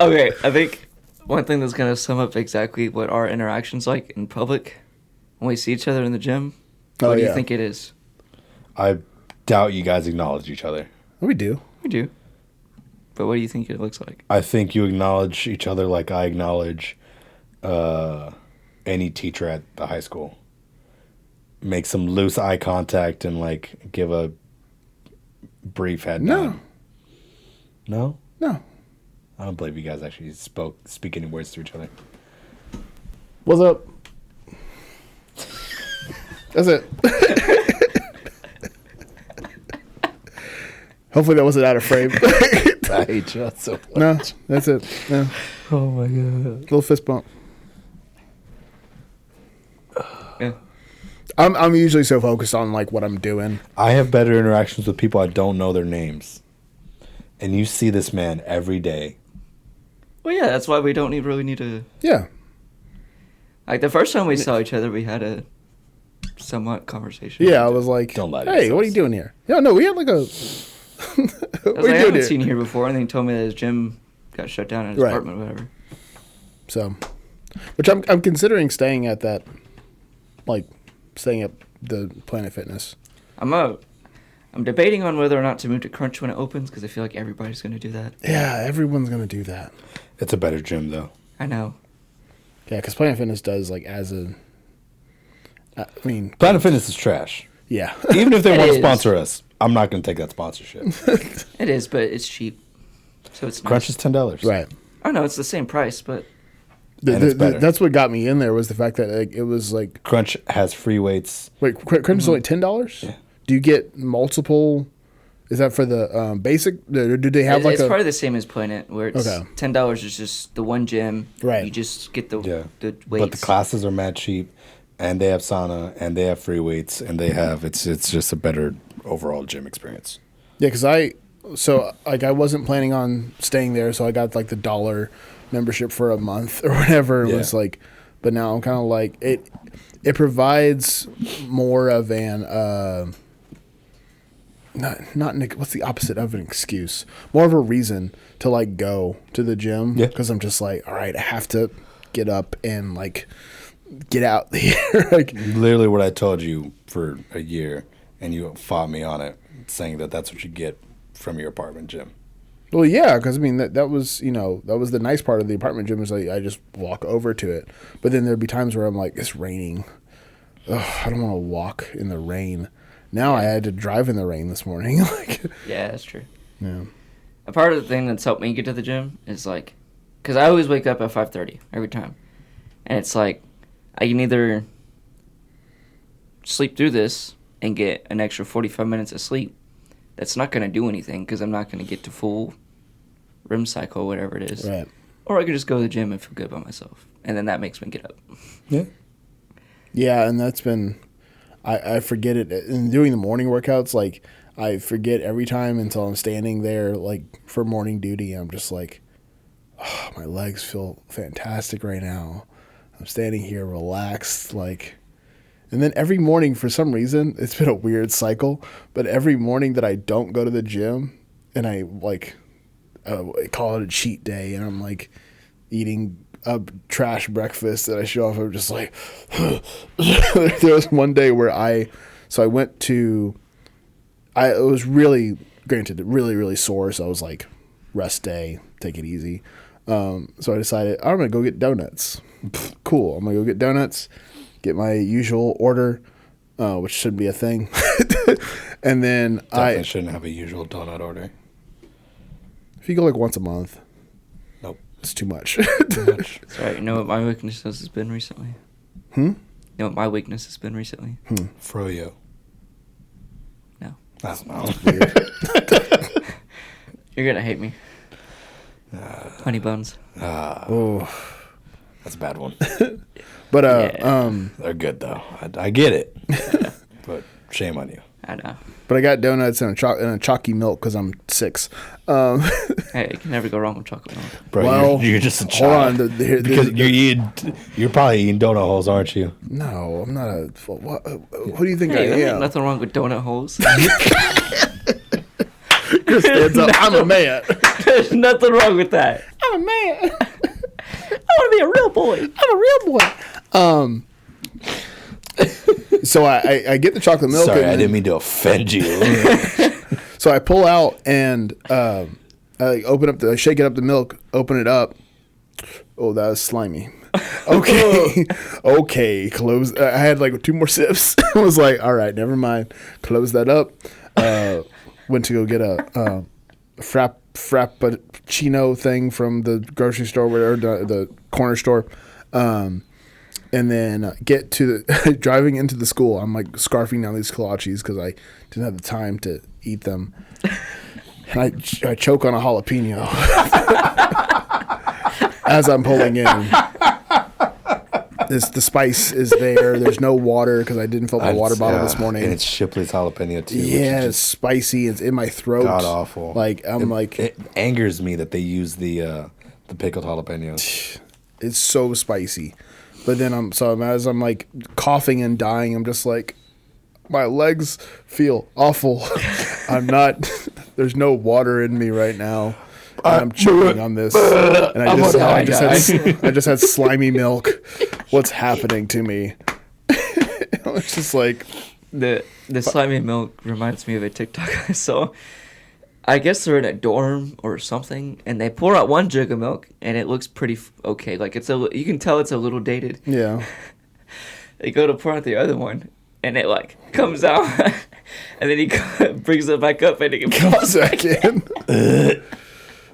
Okay, I think one thing that's gonna sum up exactly what our interactions like in public when we see each other in the gym. What do you think it is? I doubt you guys acknowledge each other. We do. We do. But what do you think it looks like? I think you acknowledge each other like I acknowledge any teacher at the high school. Make some loose eye contact and like give a brief head nod. No? No. I don't believe you guys actually speak any words to each other. What's up? That's it. Hopefully that wasn't out of frame. I hate you so much. No, that's it. No. Oh my god. Little fist bump. Yeah. I'm usually so focused on like what I'm doing. I have better interactions with people I don't know their names. And you see this man every day. Well, yeah, that's why we don't really need to... Yeah. Like, the first time we saw each other, we had a somewhat conversation. Yeah, I was like, don't lie to hey, yourselves. what are you doing here? Yeah, no, we had like a... I haven't seen you here before, and then he told me that his gym got shut down in his apartment or whatever. So, which I'm considering staying at that, like, staying at the Planet Fitness. I'm debating on whether or not to move to Crunch when it opens, because I feel like everybody's going to do that. Yeah, everyone's going to do that. It's a better gym, though. I know. Yeah, because Planet Fitness does, like, as a... I mean... Planet Fitness is trash. Yeah. Even if they want to sponsor us, I'm not going to take that sponsorship. It is, but it's cheap. So it's nice. Crunch is $10. Right. I know, it's the same price, but... That's what got me in there was the fact that like, it was like... Crunch has free weights. Wait, Crunch is only $10? Yeah. Do you get multiple... Is that for the basic? Do they have it's probably the same as Planet, where it's $10 is just the one gym. Right. You just get the weights. But the classes are mad cheap, and they have sauna, and they have free weights, and they have... It's just a better overall gym experience. Yeah, because I wasn't planning on staying there, so I got like the $1 membership for a month or whatever. It was like, but now I'm kind of like it provides more of an what's the opposite of an excuse? More of a reason to like go to the gym. Yeah, because I'm just like, all right, I have to get up and like get out here. Like literally what I told you for a year, and you fought me on it, saying that that's what you get from your apartment gym. Well, yeah, because I mean that was that was the nice part of the apartment gym is I just walk over to it. But then there'd be times where I'm like, it's raining. Ugh, I don't want to walk in the rain. Now I had to drive in the rain this morning. Like, Yeah, that's true. yeah. A part of the thing that's helped me get to the gym is like, because I always wake up at 5:30 every time, and it's like I can either sleep through this and get an extra 45 minutes of sleep. That's not going to do anything because I'm not going to get to full REM cycle, whatever it is. Right. Or I can just go to the gym and feel good by myself, and then that makes me get up. Yeah. Yeah, and that's been I forget it in doing the morning workouts. Like I forget every time until I'm standing there like for morning duty. I'm just like, oh, my legs feel fantastic right now. I'm standing here relaxed, like. And then every morning, for some reason, it's been a weird cycle, but every morning that I don't go to the gym and I like call it a cheat day and I'm like eating a trash breakfast that I show off, I'm just like, there was one day where it was really, granted, really, really sore. So I was like, rest day, take it easy. So I decided I'm going to go get donuts. Cool. I'm going to go get donuts. Get my usual order, which shouldn't be a thing. And then Definitely shouldn't have a usual donut order. if you go like once a month, Nope. it's too much. Too much. That's right. You know what my weakness has been recently? You know what my weakness has been recently? Froyo. No. I don't know. Weird. You're going to hate me. Honey buns. Oh, That's a bad one. but Yeah. They're good though. I get it, but shame on you. I know. but I got donuts and a chalky milk because I'm 6. Hey, you can never go wrong with chocolate milk. Bro, Well, you're just a hold child. on, Because you're probably eating donut holes, aren't you? No, I'm not a. What, who do you think Hey, I there am? ain't nothing wrong with donut holes. Chris stands up. I'm a man. There's nothing wrong with that. I'm a man. I want to be a real boy. I'm a real boy. So I get the chocolate milk. Sorry, and I then- didn't mean to offend you. So I pull out and I shake it up the milk, open it up. Oh, that was slimy. Okay, okay, close. I had like 2 more sips. I was like, all right, never mind. Close that up. Went to go get a frappuccino thing from the grocery store or the corner store. And then get to the driving into the school. I'm like scarfing down these kolaches because I didn't have the time to eat them. And I choke on a jalapeno as I'm pulling in. The spice is there. There's no water because I didn't fill my water bottle this morning. And it's Shipley's jalapeno too. Yeah, which it's spicy. It's in my throat. god awful. Like it angers me that they use the pickled jalapenos. it's so spicy. But then as I'm like coughing and dying, I'm just like, my legs feel awful. I'm not. There's no water in me right now. And I'm choking on this, and I just had slimy milk. What's happening to me? It's just like The slimy milk reminds me of a TikTok I saw. I guess they're in a dorm or something, and they pour out one jug of milk, and it looks pretty okay. Like you can tell it's a little dated. yeah. They go to pour out the other one, and it like comes out, and then he brings it back up, and it falls Back in.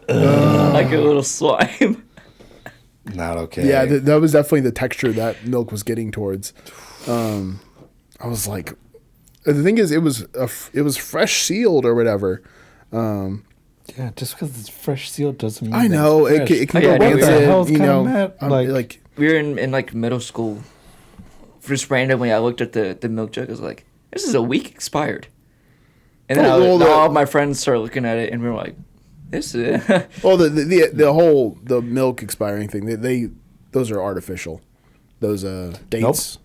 like a little slime. Not okay. Yeah, that was definitely the texture that milk was getting towards. I was like, the thing is, it was fresh sealed or whatever. Yeah, just because it's fresh sealed doesn't mean I know it's it fresh. can Oh, go yeah, dude, rancid. what the hell's You kinda know, mad? I'm Like- We were in like middle school. Just randomly, I looked at the milk jug. I was like, "This is a week expired." And then all of my friends started looking at it, and we were like, "This is." well, the whole milk expiring thing. Those are artificial. Those dates.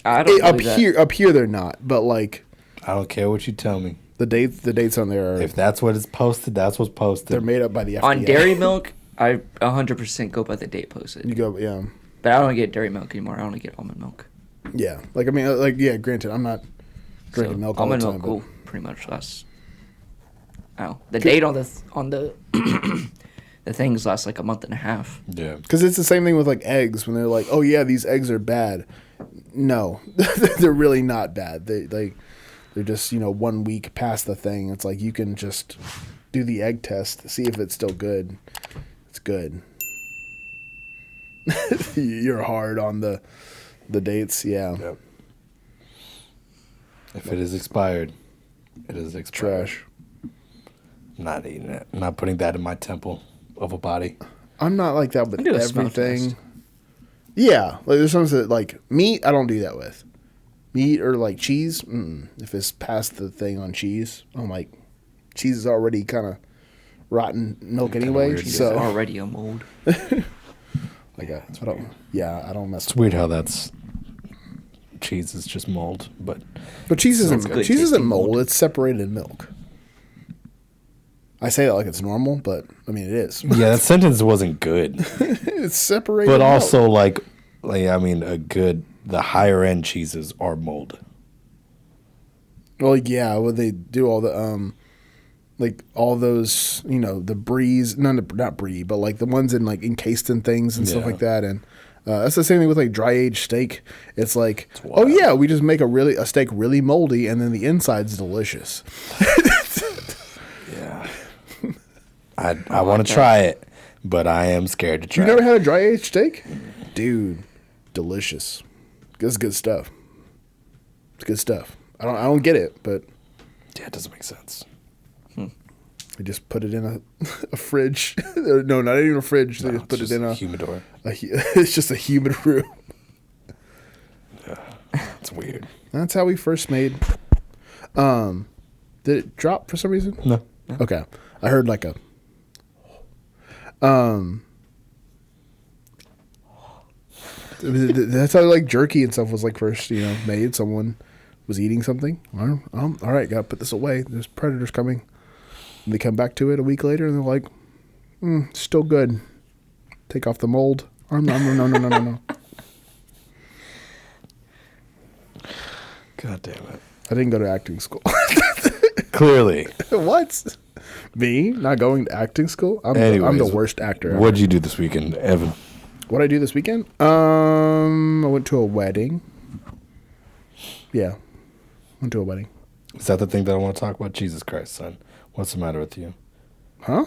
I don't Up believe that. here they're not, but like I don't care what you tell me. the dates on there are If that's what is posted, that's what's posted. they're made up by the FDA. On dairy milk, I 100% go by the date posted. You go, yeah. But I don't get dairy milk anymore. I only get almond milk. Yeah, like I mean, like yeah. Granted, I'm not drinking So milk all the almond time. milk will pretty much last Oh, the date on the the things last like a month and a half. Yeah. Because it's the same thing with like eggs when they're like, oh yeah, these eggs are bad. No, they're really not bad. They're just 1 week past the thing. It's like you can just do the egg test, see if it's still good. It's good. You're hard on the dates, yeah. Yep. If it is expired, it is expired. Trash. I'm not eating it. I'm not putting that in my temple of a body. I'm not like that with I do a smell everything. test. Yeah, like there's some that like meat. I don't do that with meat or like cheese. If it's past the thing on cheese, I'm like, cheese is already kind of rotten milk Kinda anyway. weird, It's So already a mold. like, I don't mess. It's weird how that's cheese is just mold, but But cheese Sounds isn't good cheese isn't tasting mold. mold. It's separated milk. I say that like it's normal, but I mean it is. yeah, that sentence wasn't good. It's separated. But milk. also the higher end cheeses are mold. Well, yeah, well they do all the like all those the bries, not brie, but like the ones in like encased in things and stuff Yeah. like that, and that's the same thing with like dry aged steak. It's like, wild. oh yeah, we just make a steak really moldy, and then the inside's delicious. Yeah. I want to try it, but I am scared to try You never it. had a dry aged steak, dude? Delicious. It's good stuff. It's good stuff. I don't get it, but Yeah, it doesn't make sense. they just put it in a fridge. No, not even a fridge. They No, just put it's it in a humidor. It's just a humid room. It's weird. That's how we first made. Did it drop for some reason? No. Okay, I heard like a. That's how like jerky and stuff was like first made. Someone was eating something. Well, all right, gotta put this away. There's predators coming. And they come back to it a week later and they're like, still good. Take off the mold. No. God damn it. I didn't go to acting school. Clearly. What? Me not going to acting school? I'm the Anyways, worst actor ever. What'd you do this weekend, Evan? What I do this weekend? I went to a wedding. Yeah, went to a wedding. Is that the thing that I want to talk about? Jesus Christ, son. What's the matter with you? Huh?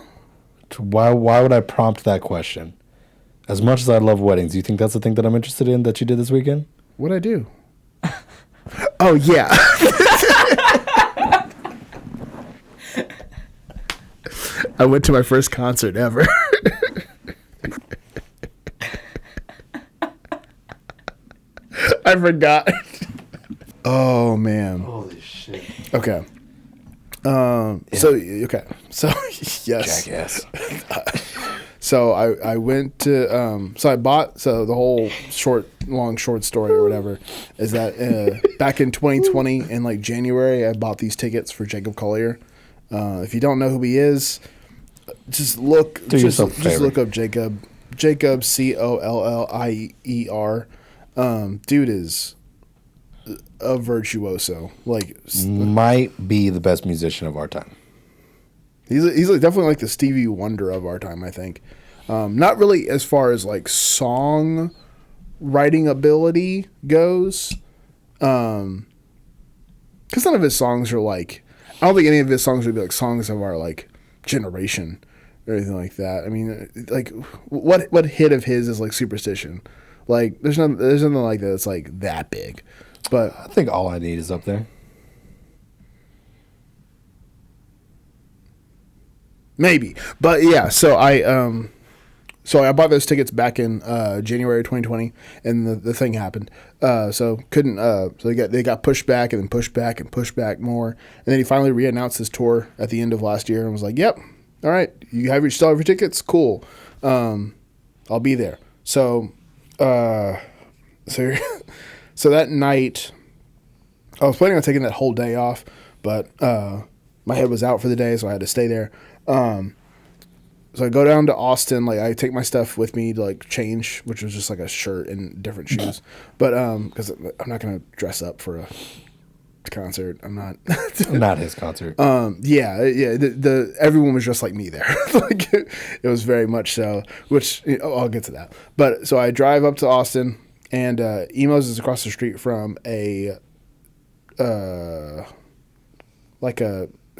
Why would I prompt that question? As much as I love weddings, do you think that's the thing that I'm interested in that you did this weekend? What'd I do? Oh yeah. I went to my first concert ever. I forgot. Oh man. Holy shit. Okay. So yes. Jackass. So I went to so I bought the whole long short story or whatever is that back in 2020 in like January I bought these tickets for Jacob Collier. If you don't know who he is, just look just look up Jacob Collier. Dude is a virtuoso. Like Might be the best musician of our time. he's like definitely like the Stevie Wonder of our time, I think. Not really as far as like song writing ability goes. Because none of his songs are like, I don't think any of his songs would be like songs of our like generation or anything like that. I mean, like what hit of his is like Superstition? Like there's nothing like that that's like that big. But I think All I Need is up there. maybe. But yeah, so I bought those tickets back in January 2020, and the thing happened. So couldn't. So they got pushed back and then pushed back and pushed back more, and then he finally reannounced his tour at the end of last year and was like, "Yep, all right, you still have your tickets, cool. I'll be there." So that night, I was planning on taking that whole day off, but my head was out for the day, so I had to stay there. So I go down to Austin. Like I take my stuff with me to like change, which was just like a shirt and different shoes. But because I'm not gonna dress up for a concert. I'm not. Not his concert. Yeah. The everyone was just like me there. Like it was very much so. Which I'll get to that. But so I drive up to Austin, and Emos is across the street from a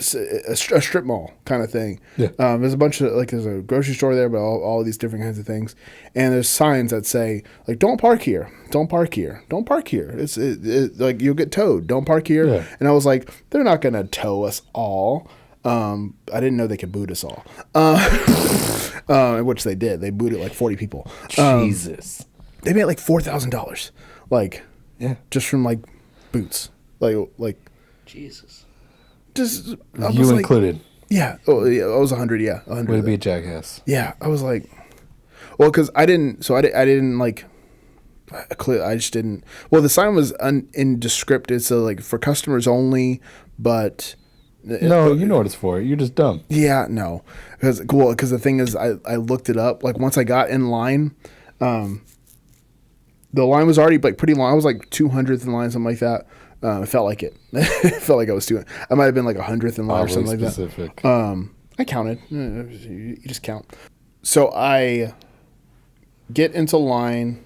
strip mall kind of thing. Yeah. There's a bunch of there's a grocery store there, but all of these different kinds of things. And there's signs that say like, "Don't park here. Don't park here. Don't park here. It's like you'll get towed. Don't park here." Yeah. And I was like, they're not gonna tow us all. I didn't know they could boot us all. Which they did. They booted like 40 people. Jesus. They made like $4,000. Like, Yeah. just from like boots. Like. Jesus. Just I You was like, included. yeah. Oh, yeah. I was 100. Yeah, 100. Way to be a jackass. Yeah, I was like, well, because I didn't like. I just didn't. Well, the sign was indescriptive, so like for customers only. But No, you know what it's for. You're just dumb. yeah, no, because the thing is, I looked it up. Like once I got in line, the line was already like pretty long. I was like 200th in line, something like that. It felt like it. It felt like I was doing. I might have been like 100th in line or something specific. like that. I counted. You just count. So I get into line.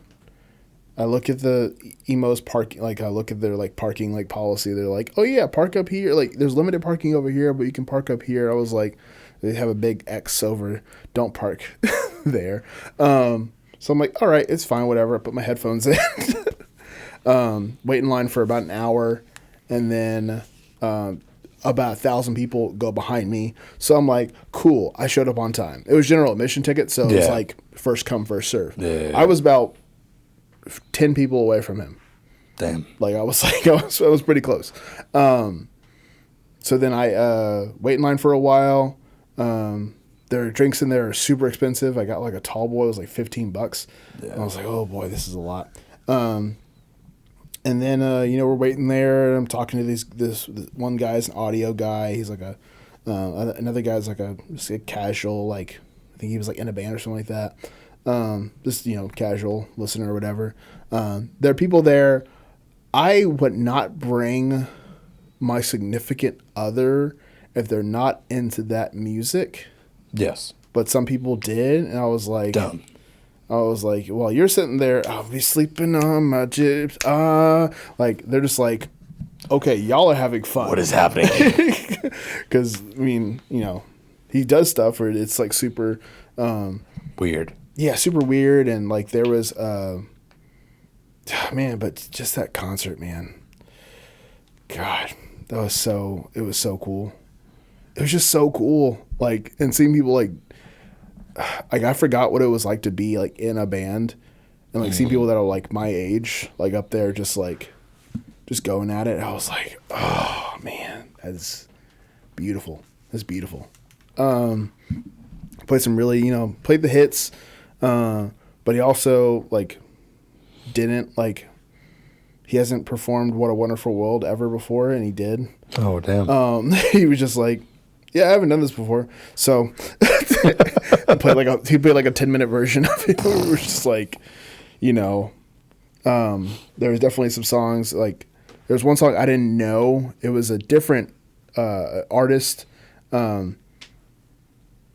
I look at the emos parking. Like I look at their like parking like policy. They're like, "Oh yeah, park up here. Like there's limited parking over here, but you can park up here." I was like, they have a big X over. Don't park there. So I'm like, all right, it's fine, whatever. I put my headphones in. Wait in line for about an hour, and then about 1,000 people go behind me. So I'm like, cool, I showed up on time. It was general admission ticket, so it was like first come, first serve. Yeah. I was about 10 people away from him. Damn. Like I was like, I was pretty close. So then I wait in line for a while. Their drinks in there are super expensive. I got like a tall boy, it was like $15. Yeah. I was like, oh boy, this is a lot. And then we're waiting there, and I'm talking to this one guy's an audio guy. He's like another guy's like just a casual, like I think he was like in a band or something like that. Just casual listener or whatever. There are people there. I would not bring my significant other if they're not into that music. Yes. But some people did, and I was like, dumb. I was like, well, you're sitting there, I'll be sleeping on my chips. Like, they're just like, okay, y'all are having fun. What is happening? Because, I mean, he does stuff where it's like super weird. Yeah, super weird. And like, there was, man, but just that concert, man. God, it was so cool. It was just so cool. Like, and seeing people like I forgot what it was like to be like in a band and like seeing people that are like my age, like up there just going at it. I was like, oh man, that's beautiful. That's beautiful. Played some really, played the hits. But he also like didn't like, he hasn't performed What a Wonderful World ever before. And he did. Oh, damn. He was just like, yeah, I haven't done this before. So he played like a 10-minute version of it. We were just like, there was definitely some songs. Like there was one song I didn't know. It was a different artist,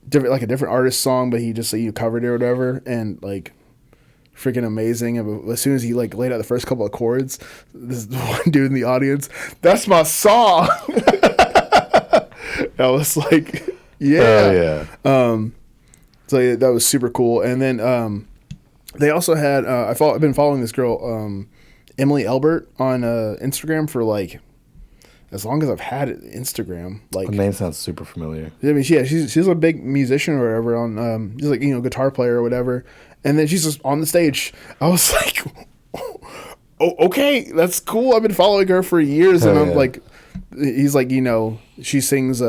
different artist song, but he just covered it or whatever, and like freaking amazing. And as soon as he like laid out the first couple of chords, this one dude in the audience, that's my song. I was like, yeah. So yeah, that was super cool. And then they also had I've been following this girl Emily Elbert on Instagram for like as long as I've had Instagram. Like, The name sounds super familiar. I mean, she's a big musician or whatever on she's like guitar player or whatever. And then she's just on the stage. I was like, oh, okay, that's cool. I've been following her for years, and I'm like, he's like, she sings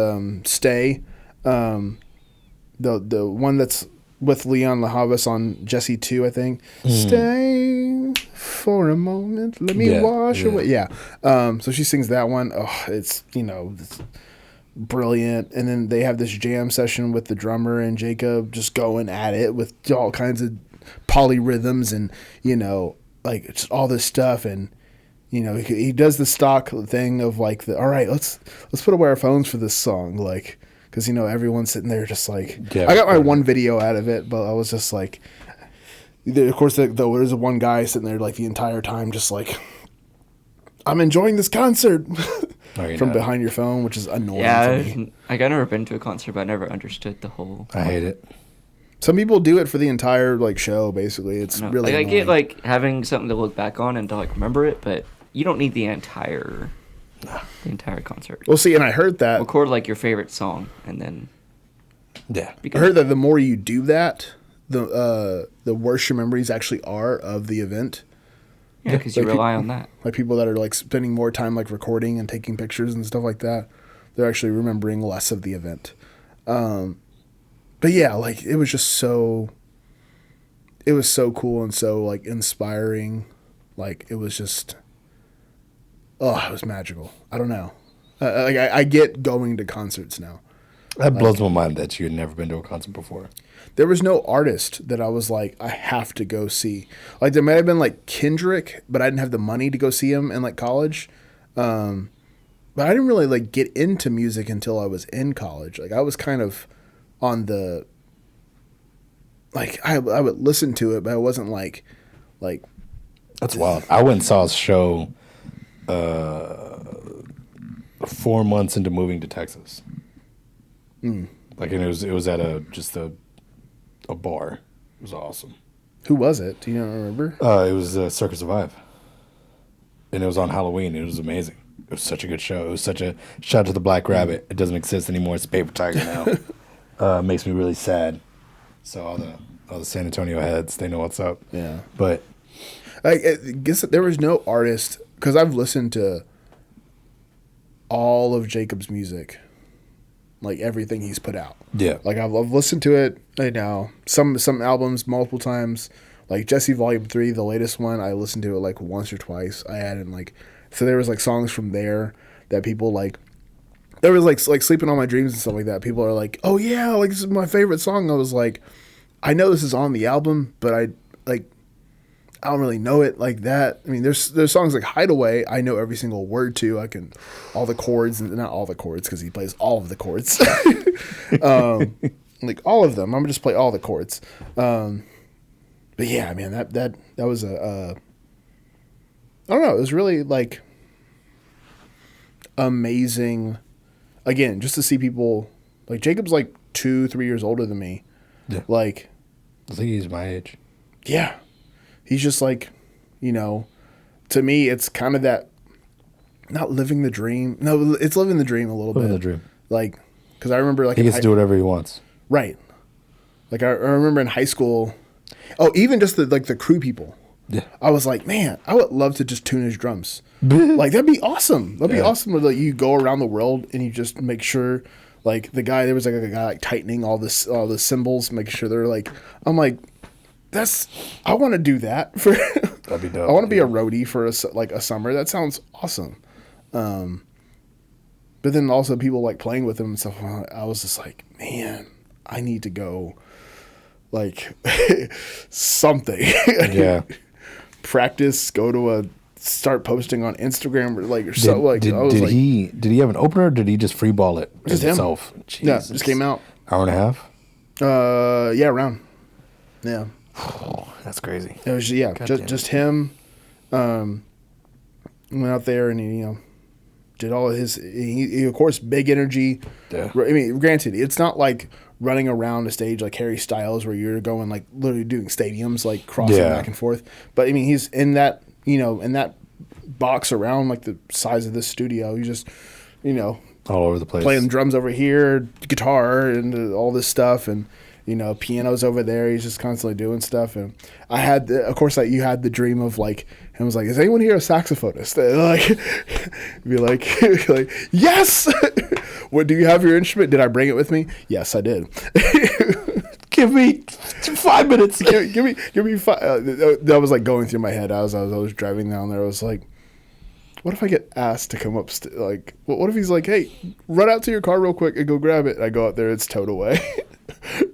"Stay," the one that's with Leon LaHavas on Jesse 2, I think. Stay for a moment, let me wash away. Yeah. So she sings that one. Oh, it's it's brilliant. And then they have this jam session with the drummer and Jacob just going at it with all kinds of polyrhythms and like just all this stuff. And you know, he does the stock thing of like all right, let's put away our phones for this song, like, because you know everyone's sitting there just like. Yeah, I got my one video out of it, but I was just like, of course, there's one guy sitting there like the entire time, just like, I'm enjoying this concert from behind your phone, which is annoying. Yeah, to me. I've never been to a concert, but I never understood the whole. I hate it. Some people do it for the entire like show. Basically, it's really. Like, I annoying. get like having something to look back on and to like remember it, but you don't need the entire concert. Well, see, and I heard that. Record like your favorite song, and then. Yeah. I heard that the more you do that, the worse your memories actually are of the event. Yeah, because you rely on that. Like people that are like spending more time like recording and taking pictures and stuff like that, they're actually remembering less of the event. But yeah, like it was so cool and so like inspiring. Like it was just, it was magical. I don't know. Like I get going to concerts now. That blows my mind that you had never been to a concert before. There was no artist that I was like, I have to go see. Like there might have been like Kendrick, but I didn't have the money to go see him in like college. But I didn't really like get into music until I was in college. Like I was kind of on the, like I would listen to it, but I wasn't like. That's wild. I went and saw a show 4 months into moving to Texas. Like, and it was at a bar. It was awesome. Who was it? Do you remember? It was Circus Survive, and it was on Halloween. It was amazing. It was such a good show. It was such a shout out to the Black Rabbit. It doesn't exist anymore. It's a paper tiger now. Makes me really sad. So all the San Antonio heads, they know what's up. Yeah, but I guess there was no artist, because I've listened to all of Jacob's music. Like everything he's put out. Yeah. Like I've listened to it, you know, some albums multiple times. Like Jesse Volume 3, the latest one, I listened to it like once or twice. I added like, so there was like songs from there that people like, there was like Sleeping on My Dreams and stuff like that. People are like, oh yeah, like this is my favorite song. I was like, I know this is on the album, but I don't really know it like that. I mean, there's songs like Hideaway. I know every single word to. I can all the chords, and not all the chords because he plays all of the chords. Like all of them. I'm gonna just play all the chords. But yeah, man, that was I don't know. It was really like amazing. Again, just to see people like Jacob's like 2-3 years older than me. Yeah. Like, I think he's my age. Yeah. He's just like, you know, to me, it's kind of that, not living the dream. No, it's living the dream a little bit. Living the dream. Like, because I remember like. He gets to do whatever he wants. Right. Like I remember in high school, even just the crew people. Yeah. I was like, man, I would love to just tune his drums. Like that'd be awesome. That'd be awesome. Where, like, you go around the world and you just make sure, like there was like a guy like tightening all the cymbals, making sure they're like. I'm like. I want to do that for. That'd be dope. I want to be a roadie for a summer. That sounds awesome. But then also people like playing with him and stuff. I was just like, man, I need to go, like, something. Yeah. Practice. Go to start posting on Instagram or like Did he have an opener? Or did he just free ball it just himself? Him. Yeah, just came out. Hour and a half. Yeah, around. Yeah. Oh, that's crazy. It was just him. Went out there and he did all of his. He of course big energy. Yeah. I mean, granted, it's not like running around a stage like Harry Styles where you're going like literally doing stadiums like crossing back and forth. But I mean, he's in that in that box around like the size of this studio. He's just all over the place, playing drums over here, guitar, and all this stuff and. Piano's over there. He's just constantly doing stuff. And I had, you had the dream of like, him was like, is anyone here a saxophonist? And like, be like, yes. What, do you have your instrument? Did I bring it with me? Yes, I did. Give me 5 minutes. give me 5. That was like going through my head. I was driving down there. I was like, what if I get asked to come up? What if he's like, hey, run out to your car real quick and go grab it? I go out there. It's towed away.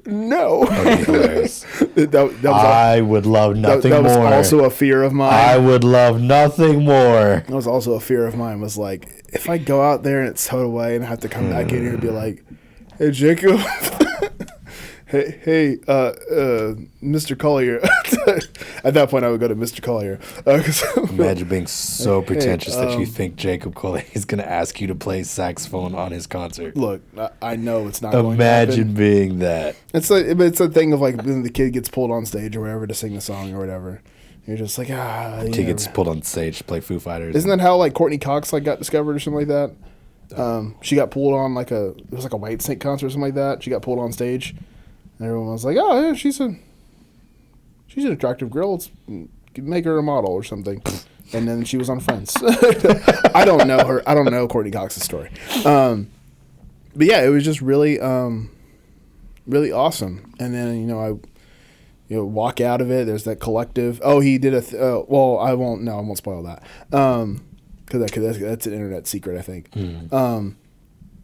No. That'd be hilarious. that was I would love nothing that was more. also a fear of mine. I would love nothing more. That was also a fear of mine. Was like, if I go out there and it's towed away and I have to come back in here and be like, "Hey, Jacob, hey, Mr. Collier." At that point, I would go to Mr. Collier. Imagine being so pretentious that you um, think Jacob Collier is going to ask you to play saxophone on his concert. Look, I know it's not. Going to Imagine happen. being that. It's a thing of like when the kid gets pulled on stage or whatever to sing the song or whatever. You're just like He gets pulled on stage to play Foo Fighters. Isn't that how like Courtney Cox like got discovered or something like that? She got pulled on it was like a White Snake concert or something like that. She got pulled on stage, and everyone was like, "Oh yeah, she's an attractive girl. Let's make her a model or something." And then she was on Friends. I don't know her. I don't know Courtney Cox's story. But yeah, it was just really, really awesome. And then I walk out of it. There's that collective. Oh, he did well, I won't spoil that. Because that's an internet secret, I think.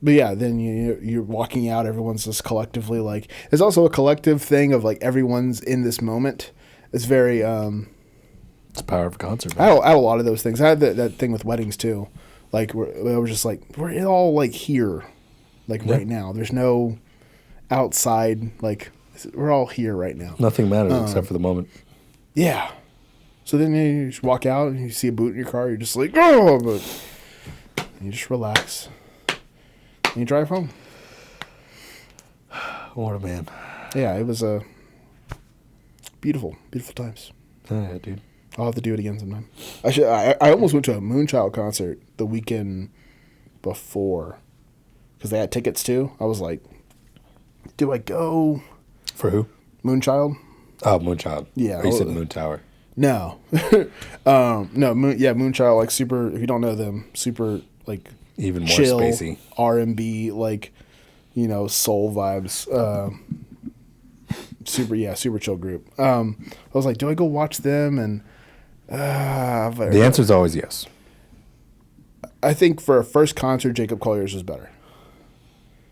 But yeah, then you're walking out. Everyone's just collectively like. There's also a collective thing of like everyone's in this moment. It's very. It's the power of a concert. I had a lot of those things. I had that thing with weddings too. Like we're just like we're all like here, like right now. There's no outside. Like we're all here right now. Nothing matters except for the moment. Yeah. So then you just walk out and you see a boot in your car. You're just like, oh, but you just relax and you drive home. What a man. Yeah, it was beautiful, beautiful times. Oh, yeah, dude. I'll have to do it again sometime. I almost went to a Moonchild concert the weekend before because they had tickets too. I was like, do I go? For who? Moonchild? Oh, Moonchild. Yeah. Or you said Moon Tower. No. No, Moonchild, like super, if you don't know them, super like Even more chill, spacey. R&B, like, soul vibes. Super chill group. I was like, do I go watch them? And The answer is always yes. I think for a first concert, Jacob Collier's was better.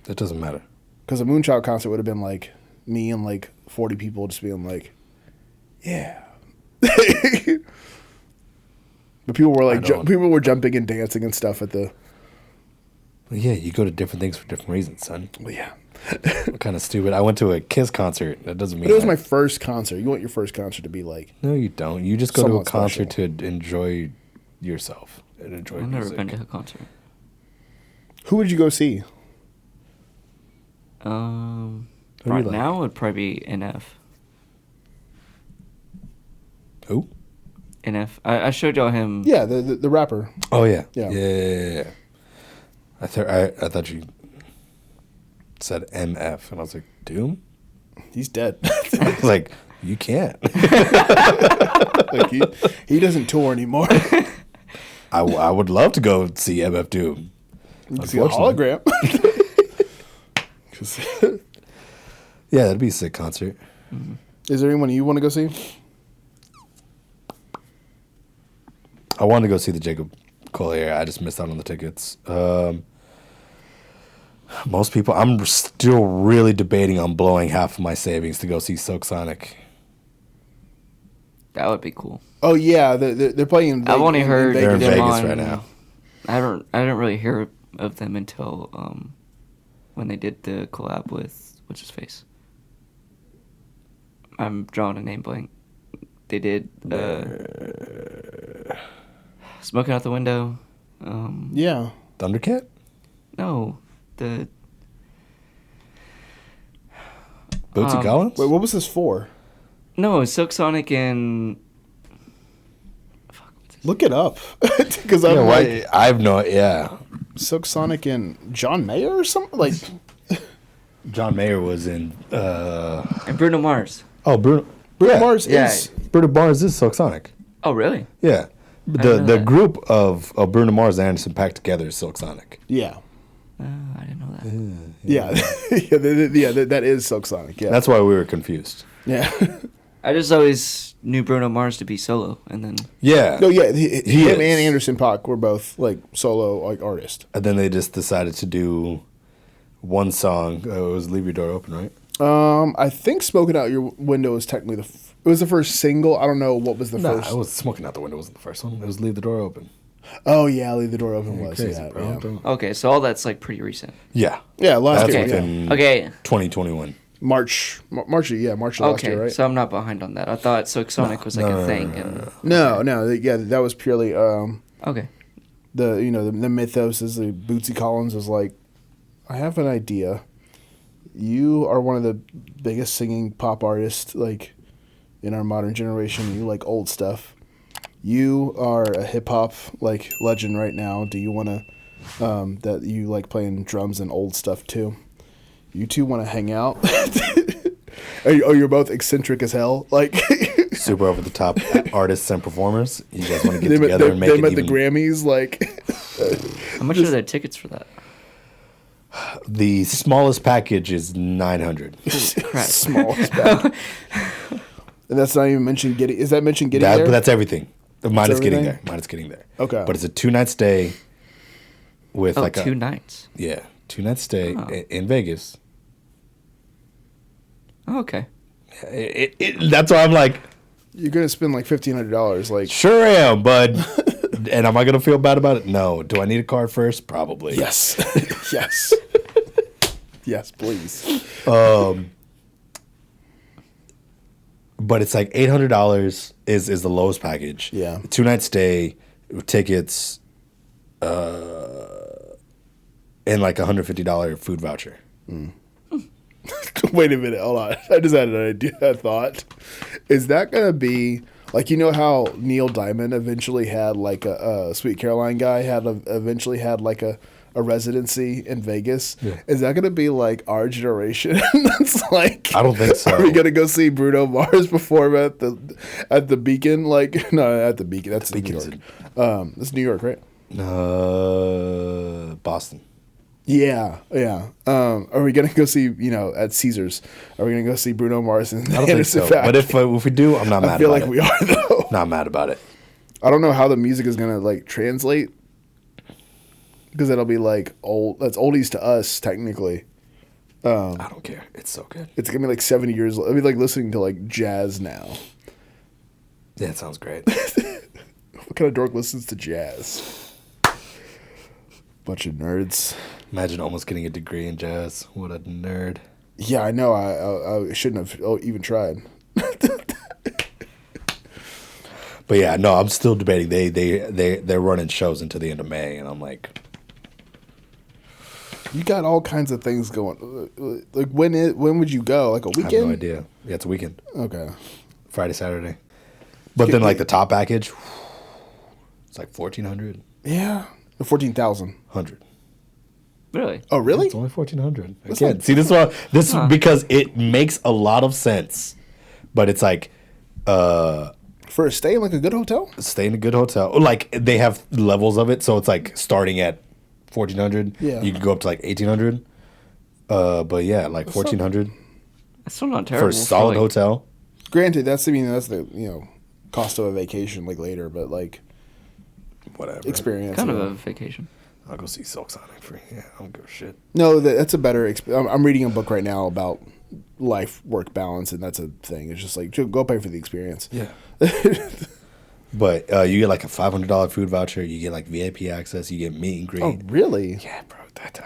It doesn't matter. Because a Moonchild concert would have been like me and like 40 people just being like, yeah. But people were like, people were jumping and dancing and stuff at the. Well, yeah, you go to different things for different reasons, son. Well, yeah. What kind of stupid? I went to a Kiss concert. That doesn't mean. But it was my first concert. You want your first concert to be like. No, you don't. You just go to a Somewhat concert special. to enjoy yourself and enjoy I've music. never been to a concert. Who would you go see? Who do you Right like? now would probably be NF. Who? NF. I showed y'all him. Yeah, the rapper. Oh yeah. Yeah. Yeah. I thought you said MF, and I was like, Doom. He's dead. I was like, you can't. Like he doesn't tour anymore. I would love to go see MF Doom. You can see a hologram. Yeah, that'd be a sick concert. Is there anyone you want to go see? I wanted to go see the Jacob Collier. I just missed out on the tickets. Most people, I'm still really debating on blowing half of my savings to go see Silk Sonic. That would be cool. Oh yeah, they're playing. In I've only heard They're in them Vegas on- right now. I didn't really hear of them until when they did the collab with what's his face. I'm drawing a name blank. They did Smoking Out the Window. Yeah. Thundercat? No, the Bootsy Collins? Wait, what was this for? no Silk Sonic and Look it up, because I'm Yeah, like I have no. Yeah, Silk Sonic and John Mayer or something. Like John Mayer was in. and Bruno Mars. Oh, Bruno Mars Yeah. is. Bruno Mars is Silk Sonic. Oh really? Yeah, know the that. group of Bruno Mars and Anderson packed together is Silk Sonic. Yeah. I didn't know that. Yeah. That is Silk Sonic. Yeah. That's why we were confused. yeah. I just always knew Bruno Mars to be solo, and then Yeah. No, yeah. He Him is. and Anderson .Paak were both like solo like artists. And then they just decided to do one song. It was "Leave Your Door Open," right? I think Smoking Out Your Window was technically it was the first single. I don't know what was the first. I was Smoking Out the Window wasn't the first one. It was Leave the Door Open. Oh yeah, Leave the Door Open was Crazy, yeah, bro. yeah. Don't- Okay, so all that's like pretty recent. Yeah. Yeah, last That's year. within Yeah. Okay. 2021. March of last year, Okay, right? so I'm not behind on that. I thought Silksonic was like a thing. And No, yeah, that was purely okay. the mythos is the Bootsy Collins is like, I have an idea. You are one of the biggest singing pop artists like in our modern generation. You like old stuff. You are a hip hop like legend right now. Do you want to that you like playing drums and old stuff too? You two want to hang out? You're both eccentric as hell. Like Super over the top artists and performers. You guys want to get they together and make met it the even. Grammys. Like How much are the tickets for that? The smallest package is 900. Crap. smallest back. And that's not even mentioned getting. Is that mentioned getting there? But that's everything. Minus getting everything? there. Minus getting there. Okay. But it's a 2-night stay with Oh, like 2 nights. Yeah, 2-night stay Oh. in Vegas. Oh, okay. That's why I'm like, You're gonna spend like $1,500. Like sure am, but and am I gonna feel bad about it? No. Do I need a car first? Probably. yes, yes, yes, please. But it's like $800 is the lowest package. Yeah. 2-night stay, tickets, and like $150 food voucher. Wait a minute, hold on. I just had an idea. I thought, is that gonna be like how Neil Diamond eventually had like a Sweet Caroline guy eventually had like a residency in Vegas? Yeah. Is that gonna be like our generation? That's like I don't think so. Are we gonna go see Bruno Mars perform at the Beacon? Like no, at the Beacon. That's in New Beacon York. That's New York, right? Boston. Yeah. Are we gonna go see at Caesars? Are we gonna go see Bruno Mars and I don't think Anderson so. .Paak? But if we do, I'm not mad I feel about like it. we are though. Not mad about it. I don't know how the music is gonna like translate because it'll be like old. That's oldies to us technically. I don't care. It's so good. It's gonna be like 70 years. It'll be like listening to like jazz now. Yeah, it sounds great. What kind of dork listens to jazz? Bunch of nerds. Imagine almost getting a degree in jazz. What a nerd. Yeah, I know. I shouldn't have even tried. But yeah, no, I'm still debating. They're running shows until the end of May, and I'm like, You got all kinds of things going. Like when would you go? Like a I weekend? have no idea. Yeah, it's a weekend, Okay. Friday, Saturday. But then like the top package, it's like 1,400, Yeah. 14,000. 100. Really? Oh, really? It's only 1,400. That's Again, not- see this because it makes a lot of sense, but it's like For a stay in like a good hotel? stay in a good hotel. Like they have levels of it, so it's like starting at 1,400. Yeah. You can go up to like 1,800. But yeah, like 1,400 That's still not for terrible. a solid like- hotel. Granted, that's the cost of a vacation like later, but like Whatever. experience. Kind of yeah. a vacation. I'll go see Silk Sonic for I don't give a shit. No, that's a better. I'm reading a book right now about life work balance, and that's a thing. It's just like go pay for the experience. Yeah. But you get like a $500 food voucher. You get like VIP access. You get meet and greet. Oh, really? Yeah, bro. That's